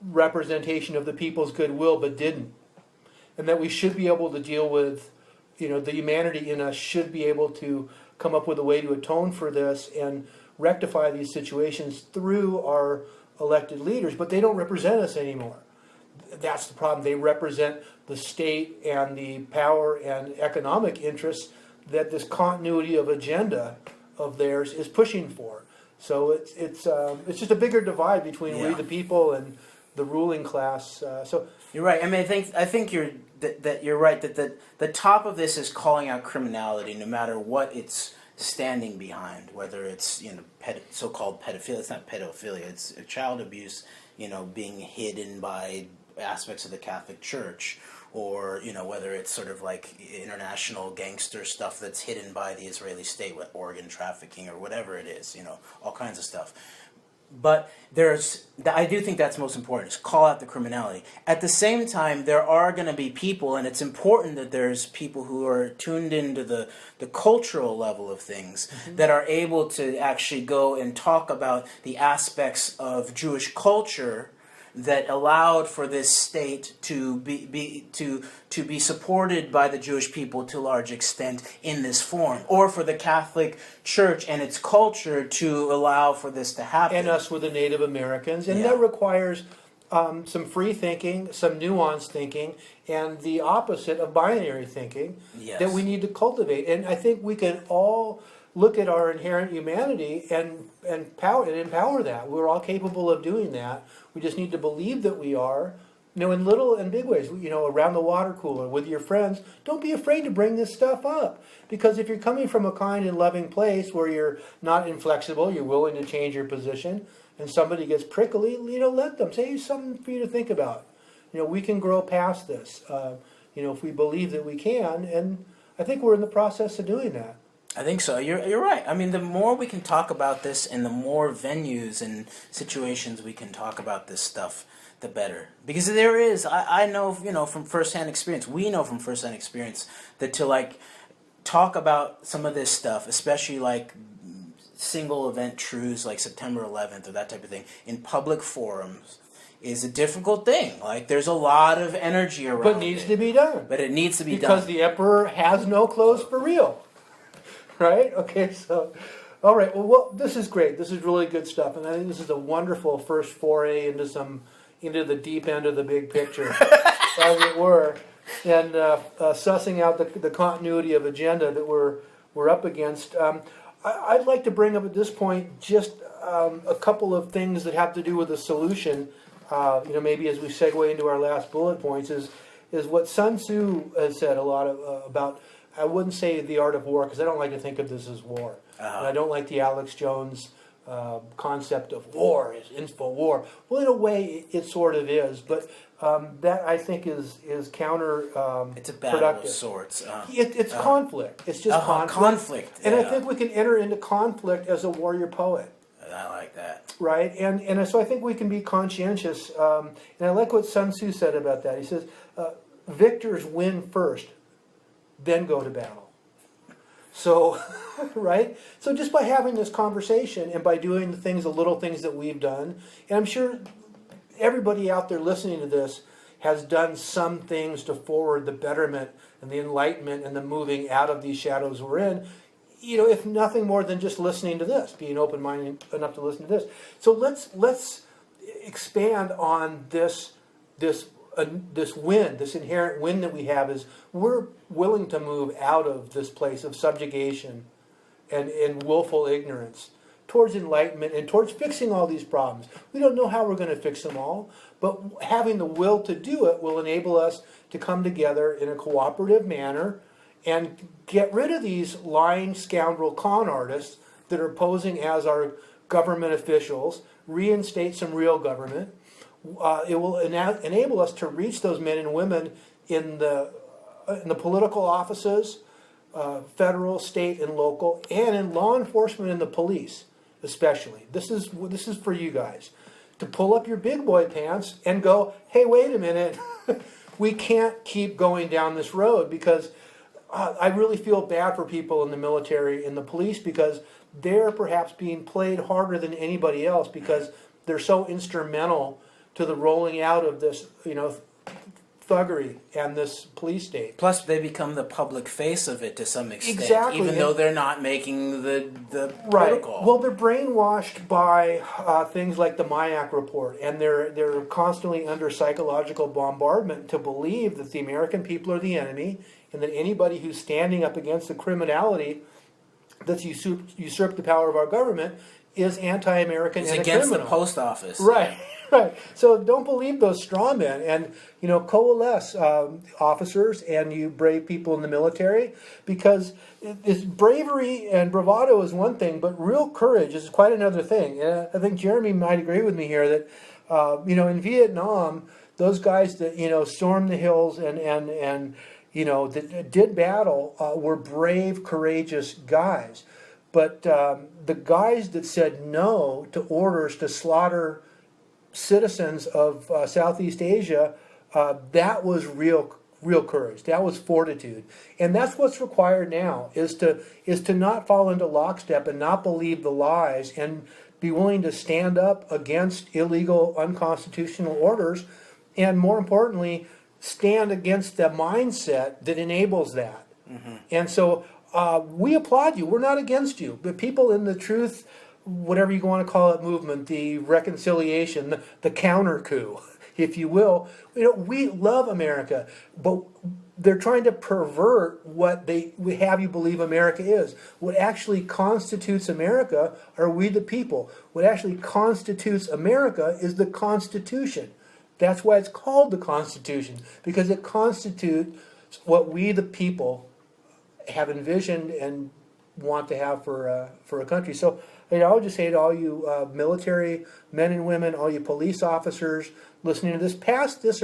representation of the people's goodwill, but didn't, and that we should be able to deal with, the humanity in us should be able to come up with a way to atone for this and rectify these situations through our elected leaders, but they don't represent us anymore. That's the problem. They represent the state and the power and economic interests that this continuity of agenda of theirs is pushing for. So it's just a bigger divide between we the people and the ruling class. So you're right. I mean, I think you're right that the top of this is calling out criminality, no matter what it's standing behind, whether it's so-called pedophilia. It's not pedophilia. It's child abuse. Being hidden by aspects of the Catholic Church, or whether it's sort of like international gangster stuff that's hidden by the Israeli state with organ trafficking or whatever it is, all kinds of stuff. But I do think that's most important, is call out the criminality. At the same time, there are going to be people, and it's important that there's people who are tuned into the cultural level of things, that are able to actually go and talk about the aspects of Jewish culture that allowed for this state to be supported by the Jewish people to a large extent in this form, or for the Catholic Church and its culture to allow for this to happen. And us with the Native Americans. And that requires some free thinking, some nuanced thinking, and the opposite of binary thinking that we need to cultivate. And I think we can all look at our inherent humanity and empower that. We're all capable of doing that. We just need to believe that we are. In little and big ways, around the water cooler, with your friends, don't be afraid to bring this stuff up. Because if you're coming from a kind and loving place where you're not inflexible, you're willing to change your position, and somebody gets prickly, let them. Say something for you to think about. We can grow past this, if we believe that we can, and I think we're in the process of doing that. I think so. You're right. I mean, the more we can talk about this and the more venues and situations we can talk about this stuff, the better. Because there is, I know, from firsthand experience, we know from firsthand experience that to talk about some of this stuff, especially single event truths like September 11th or that type of thing, in public forums is a difficult thing. There's a lot of energy around it. But needs to be done. But it needs to be done. Because the emperor has no clothes for real. Right? Okay, so, all right, well, this is great. This is really good stuff, and I think this is a wonderful first foray into the deep end of the big picture, as it were, and sussing out the continuity of agenda that we're up against. I'd like to bring up at this point just a couple of things that have to do with the solution. Maybe as we segue into our last bullet points, is what Sun Tzu has said a lot about. I wouldn't say the art of war, because I don't like to think of this as war. And I don't like the Alex Jones concept of war is info war. Well, in a way, it sort of is, but that I think is counter. It's a battle of sorts. It's conflict. It's just conflict. And I think we can enter into conflict as a warrior poet. I like that. Right, and so I think we can be conscientious. And I like what Sun Tzu said about that. He says, "Victors win first, then go to battle." So, right? So just by having this conversation and by doing the little things that we've done, and I'm sure everybody out there listening to this has done some things to forward the betterment and the enlightenment and the moving out of these shadows we're in, if nothing more than just listening to this, being open-minded enough to listen to this. So let's expand on this win, this inherent win that we have, is we're willing to move out of this place of subjugation and willful ignorance towards enlightenment and towards fixing all these problems. We don't know how we're going to fix them all, but having the will to do it will enable us to come together in a cooperative manner and get rid of these lying scoundrel con artists that are posing as our government officials, reinstate some real government. It will enable us to reach those men and women in the political offices, federal, state, and local, and in law enforcement and the police, especially. This is for you guys to pull up your big boy pants and go, hey, wait a minute, we can't keep going down this road, because I really feel bad for people in the military and the police, because they're perhaps being played harder than anybody else, because they're so instrumental to the rolling out of this, thuggery and this police state. Plus, they become the public face of it to some extent, exactly. Even though they're not making the right. protocol. Well, they're brainwashed by things like the Mayak report, and they're constantly under psychological bombardment to believe that the American people are the enemy, and that anybody who's standing up against the criminality that's usurped the power of our government is anti-American and against a criminal. The post office. Right. Right. So don't believe those straw men, and coalesce officers and you brave people in the military, because it's bravery and bravado is one thing, but real courage is quite another thing. And I think Jeremy might agree with me here that in Vietnam, those guys that stormed the hills and that did battle were brave, courageous guys. But the guys that said no to orders to slaughter citizens of Southeast Asia, that was real courage. That was fortitude, and that's what's required now. Is to not fall into lockstep and not believe the lies, and be willing to stand up against illegal, unconstitutional orders, and more importantly, stand against the mindset that enables that. Mm-hmm. And so we applaud you. We're not against you, but people in the truth, whatever you want to call it, movement, the reconciliation, the counter coup, if you will. We love America, but they're trying to pervert what we have you believe America is. What actually constitutes America are we the people. What actually constitutes America is the Constitution. That's why it's called the Constitution, because it constitutes what we the people have envisioned and want to have for a country. So I would just say to all you military men and women, all you police officers listening to this, pass this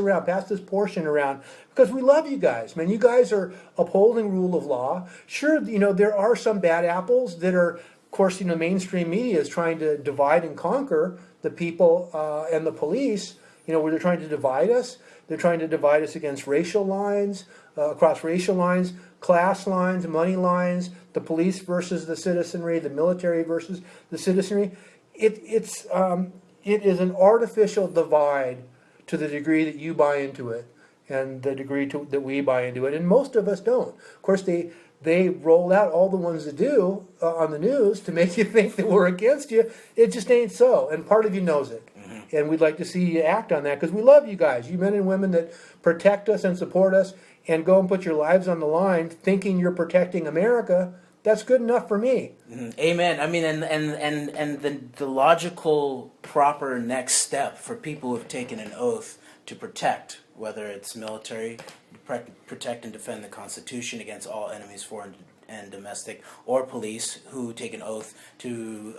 portion around, because we love you guys, man. You guys are upholding rule of law. Sure, there are some bad apples that are, of course, mainstream media is trying to divide and conquer the people and the police, where they're trying to divide us. They're trying to divide us against racial lines, across racial lines, class lines, money lines, the police versus the citizenry, the military versus the citizenry. It is an artificial divide to the degree that you buy into it and the degree that we buy into it. And most of us don't. Of course, they roll out all the ones that do on the news to make you think that we're against you. It just ain't so. And part of you knows it. Mm-hmm. And we'd like to see you act on that, because we love you guys, you men and women that protect us and support us and go and put your lives on the line thinking you're protecting America. That's good enough for me. Amen. I mean, and the logical, proper next step for people who have taken an oath to protect, whether it's military, protect and defend the Constitution against all enemies, foreign and domestic, or police who take an oath to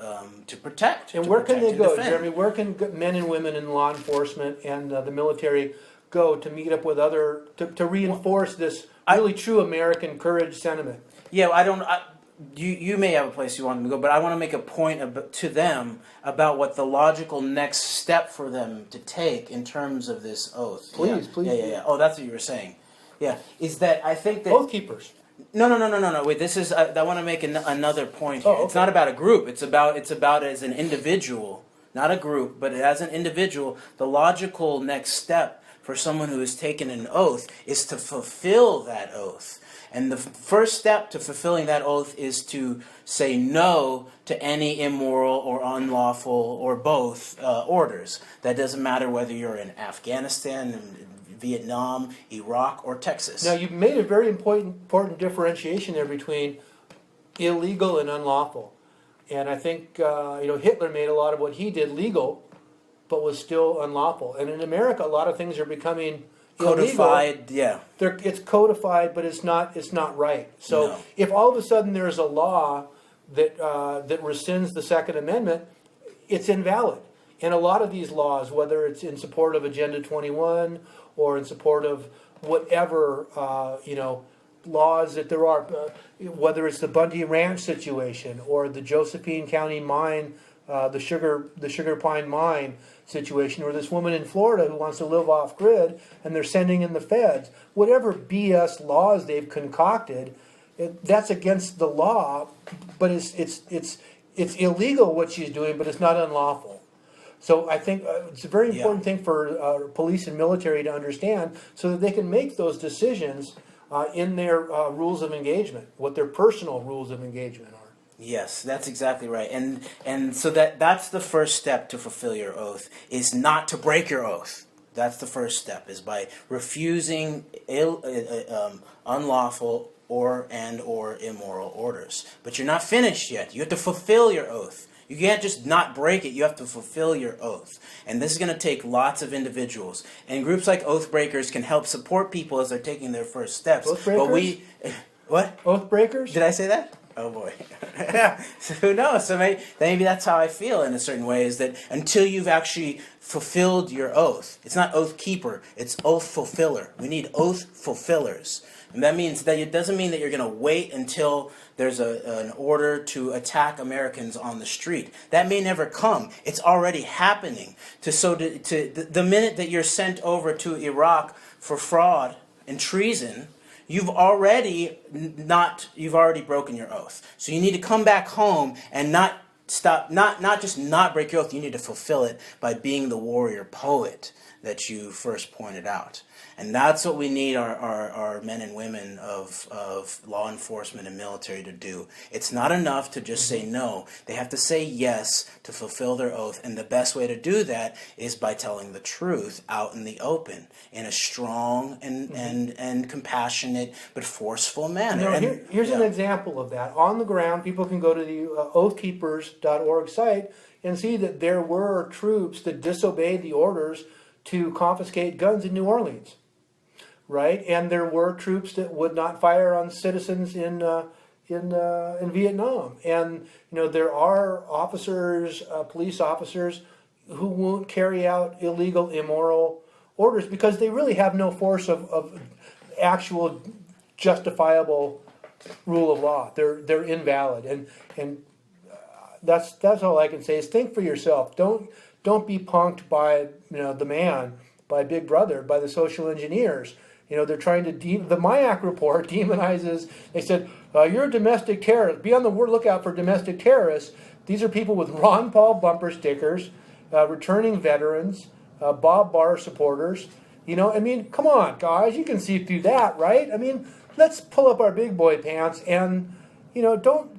protect. And where can they go, Jeremy? Where can men and women in law enforcement and the military go to meet up with to reinforce this really true American courage sentiment? Yeah, you may have a place you want them to go, but I want to make a point to them about what the logical next step for them to take in terms of this oath. Please. Yeah. Oh, that's what you were saying. Yeah, is that I think that oath keepers. No. Wait, this is I want to make another point here. Oh, okay. It's not about a group. It's about as an individual, not a group, but as an individual. The logical next step for someone who has taken an oath is to fulfill that oath. And the first step to fulfilling that oath is to say no to any immoral or unlawful or both orders. That doesn't matter whether you're in Afghanistan, Vietnam, Iraq, or Texas. Now, you've made a very important differentiation there between illegal and unlawful. And I think Hitler made a lot of what he did legal, but was still unlawful. And in America, a lot of things are becoming codified, illegal. Yeah. It's codified, but it's not right. So if all of a sudden there's a law that rescinds the Second Amendment, it's invalid. And a lot of these laws, whether it's in support of Agenda 21 or in support of whatever laws that there are, whether it's the Bundy Ranch situation or the Josephine County mine, the sugar pine mine situation, or this woman in Florida who wants to live off grid and they're sending in the feds, whatever BS laws they've concocted, that's against the law, but it's illegal what she's doing, but it's not unlawful. So I think it's a very important thing for police and military to understand, so that they can make those decisions in their rules of engagement, what their personal rules of engagement are. Yes, that's exactly right. And so that's the first step to fulfill your oath, is not to break your oath. That's the first step, is by refusing unlawful or immoral orders. But you're not finished yet. You have to fulfill your oath. You can't just not break it. You have to fulfill your oath. And this is going to take lots of individuals. And groups like Oath Breakers can help support people as they're taking their first steps. Oath Breakers? What? Oath Breakers? Did I say that? Oh boy. So who knows? So maybe that's how I feel in a certain way, is that until you've actually fulfilled your oath. It's not oath keeper, it's oath fulfiller. We need oath fulfillers. And that means that it doesn't mean that you're going to wait until there's an order to attack Americans on the street. That may never come. It's already happening. The minute that you're sent over to Iraq for fraud and treason, you've already broken your oath. So you need to come back home and not just not break your oath. You need to fulfill it by being the warrior poet that you first pointed out. And that's what we need our men and women of law enforcement and military to do. It's not enough to just say no. They have to say yes to fulfill their oath. And the best way to do that is by telling the truth out in the open in a strong and compassionate but forceful manner. Here's an example of that. On the ground, people can go to the oathkeepers.org site and see that there were troops that disobeyed the orders to confiscate guns in New Orleans. Right, and there were troops that would not fire on citizens in Vietnam, and there are officers, police officers, who won't carry out illegal, immoral orders because they really have no force of actual justifiable rule of law. They're invalid, and that's all I can say is think for yourself. Don't be punked by the man, by Big Brother, by the social engineers. They're trying to the MIAC report demonizes. They said you're a domestic terrorist. Be on the lookout for domestic terrorists. These are people with Ron Paul bumper stickers, returning veterans, Bob Barr supporters. Come on, guys, you can see through that, right? Let's pull up our big boy pants and don't.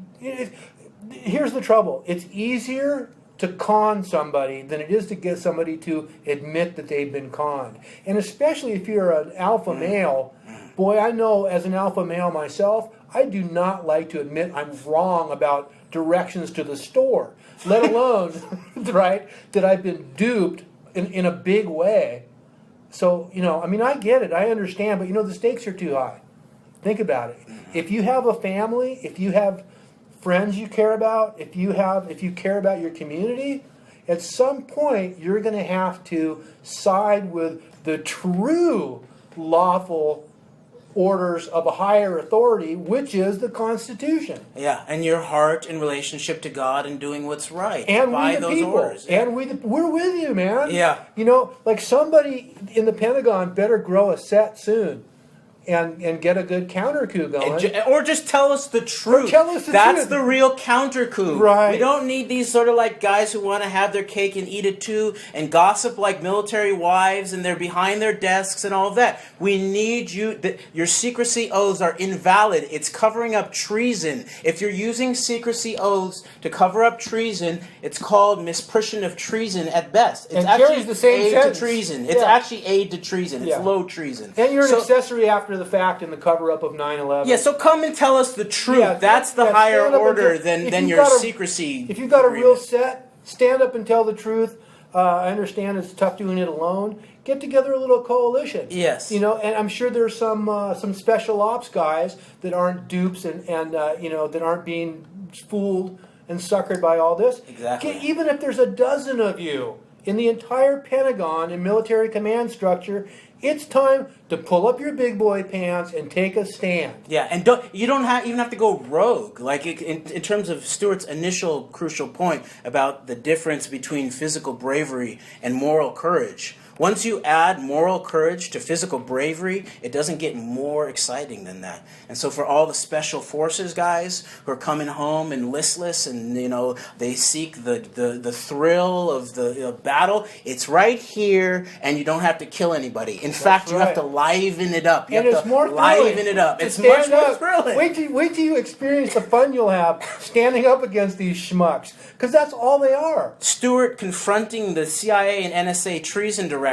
Here's the trouble. It's easier to con somebody than it is to get somebody to admit that they've been conned. And especially if you're an alpha male, boy, I know as an alpha male myself, I do not like to admit I'm wrong about directions to the store, let alone, right, that I've been duped in a big way. So, I get it, I understand, but the stakes are too high. Think about it. If you have a family, if you have friends you care about, if you care about your community, at some point you're going to have to side with the true lawful orders of a higher authority, which is the Constitution. Yeah, and your heart in relationship to God and doing what's right and by we the those people. orders. Yeah. And we're with you, man. Yeah. Like somebody in the Pentagon better grow a set soon. And get a good counter coup going. Or just tell us the truth. That's the real counter coup. Right. We don't need these sort of like guys who want to have their cake and eat it too and gossip like military wives and they're behind their desks and all of that. We need you. Your secrecy oaths are invalid. It's covering up treason. If you're using secrecy oaths to cover up treason, it's called misprision of treason at best. It's actually the same aid sentence. to treason. It's actually aid to treason. It's low treason. And you're an accessory after the fact in the cover-up of 9/11. Yeah, so come and tell us the truth. Yeah, that's the higher order than your secrecy. If you've got a real set, stand up and tell the truth. I understand it's tough doing it alone. Get together a little coalition. Yes. And I'm sure there's some special ops guys that aren't dupes and that aren't being fooled and suckered by all this. Exactly. Even if there's a dozen of you in the entire Pentagon and military command structure, it's time to pull up your big boy pants and take a stand. Yeah, and you don't even have to go rogue. Like in terms of Stewart's initial crucial point about the difference between physical bravery and moral courage. Once you add moral courage to physical bravery, it doesn't get more exciting than that. And so for all the special forces guys who are coming home and listless and, they seek the thrill of the battle, it's right here and you don't have to kill anybody. In fact, you have to liven it up. It's much more thrilling. Wait till you experience the fun you'll have standing up against these schmucks. Because that's all they are. Stewart confronting the CIA and NSA treason director,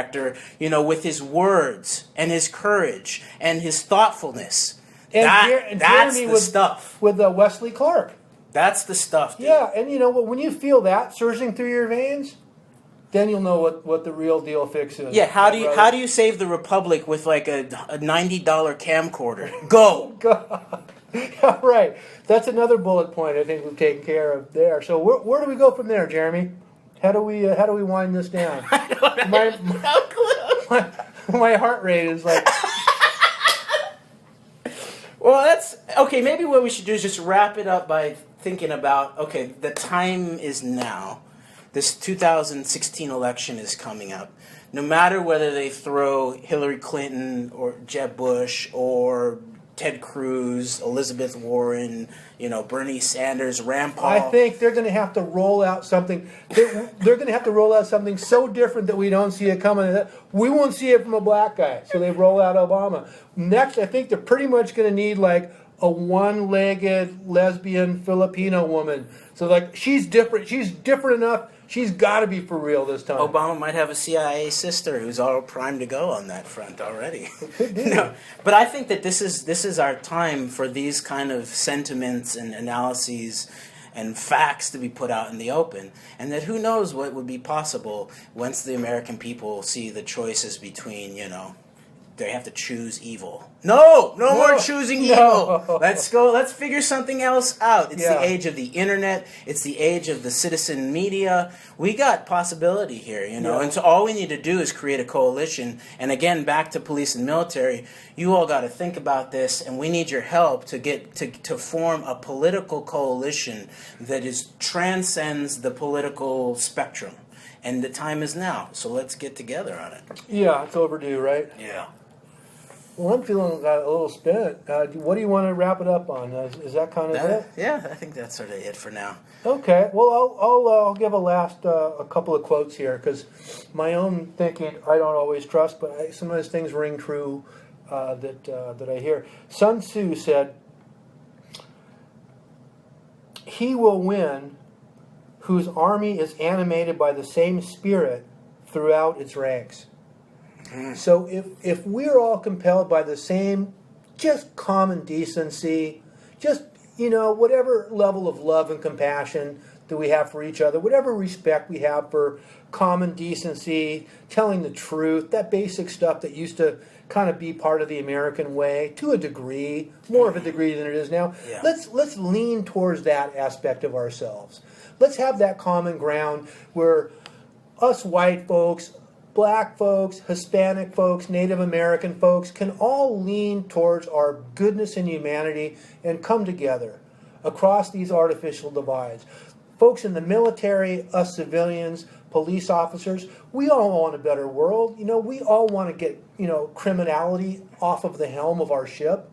with his words and his courage and his thoughtfulness. And that's the stuff. With Wesley Clark. That's the stuff, dude. Yeah, and when you feel that surging through your veins, then you'll know what the real deal fix is. Yeah, how do you save the Republic with like a $90 camcorder? Go! All right. That's another bullet point I think we've taken care of there. So where do we go from there, Jeremy? How do we wind this down? I don't have no clue. My heart rate is like... Well, that's... Okay, maybe what we should do is just wrap it up by thinking about, okay, the time is now. This 2016 election is coming up. No matter whether they throw Hillary Clinton or Jeb Bush or Ted Cruz, Elizabeth Warren, Bernie Sanders, Rand Paul. I think they're going to have to roll out something. They're going to have to roll out something so different that we don't see it coming. We won't see it from a black guy, so they roll out Obama. Next, I think they're pretty much going to need like a one-legged lesbian Filipino woman. So like she's different. She's different enough. She's got to be for real this time. Obama might have a CIA sister who's all primed to go on that front already. No, but I think that this is our time for these kind of sentiments and analyses and facts to be put out in the open, and that who knows what would be possible once the American people see the choices between, they have to choose evil. No more choosing evil. Let's go. Let's figure something else out. It's the age of the internet. It's the age of the citizen media. We got possibility here, And so all we need to do is create a coalition. And again, back to police and military. You all got to think about this, and we need your help to get to form a political coalition that transcends the political spectrum. And the time is now. So let's get together on it. Yeah, it's overdue, right? Yeah. Well, I'm feeling a little spent. What do you want to wrap it up on? Is that kind of it? Yeah, I think that's sort of it for now. Okay. Well, I'll give a couple of quotes here, because my own thinking I don't always trust, but some of those things ring true that I hear. Sun Tzu said, "He will win whose army is animated by the same spirit throughout its ranks." So if we're all compelled by the same just common decency, just, whatever level of love and compassion that we have for each other, whatever respect we have for common decency, telling the truth, that basic stuff that used to kind of be part of the American way to a degree, more of a degree than it is now. Yeah. Let's lean towards that aspect of ourselves. Let's have that common ground where us white folks, black folks, Hispanic folks, Native American folks can all lean towards our goodness and humanity and come together across these artificial divides. Folks in the military, us civilians, police officers, we all want a better world. We all want to get, criminality off of the helm of our ship.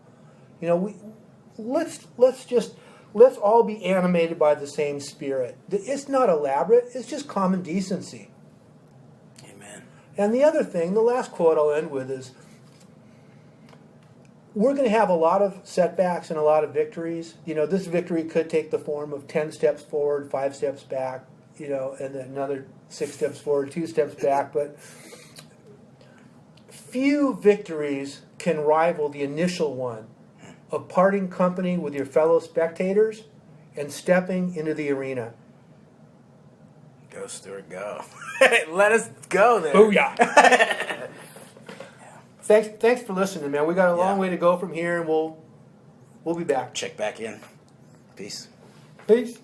Let's all be animated by the same spirit. It's not elaborate, it's just common decency. And the other thing, the last quote I'll end with is, we're going to have a lot of setbacks and a lot of victories. This victory could take the form of 10 steps forward, 5 steps back, and then another 6 steps forward, 2 steps back. But few victories can rival the initial one of parting company with your fellow spectators and stepping into the arena. Go, Stewart, go. Let us go there. Booyah. Thanks for listening, man. We got a long way to go from here, and we'll be back. Check back in. Peace. Peace.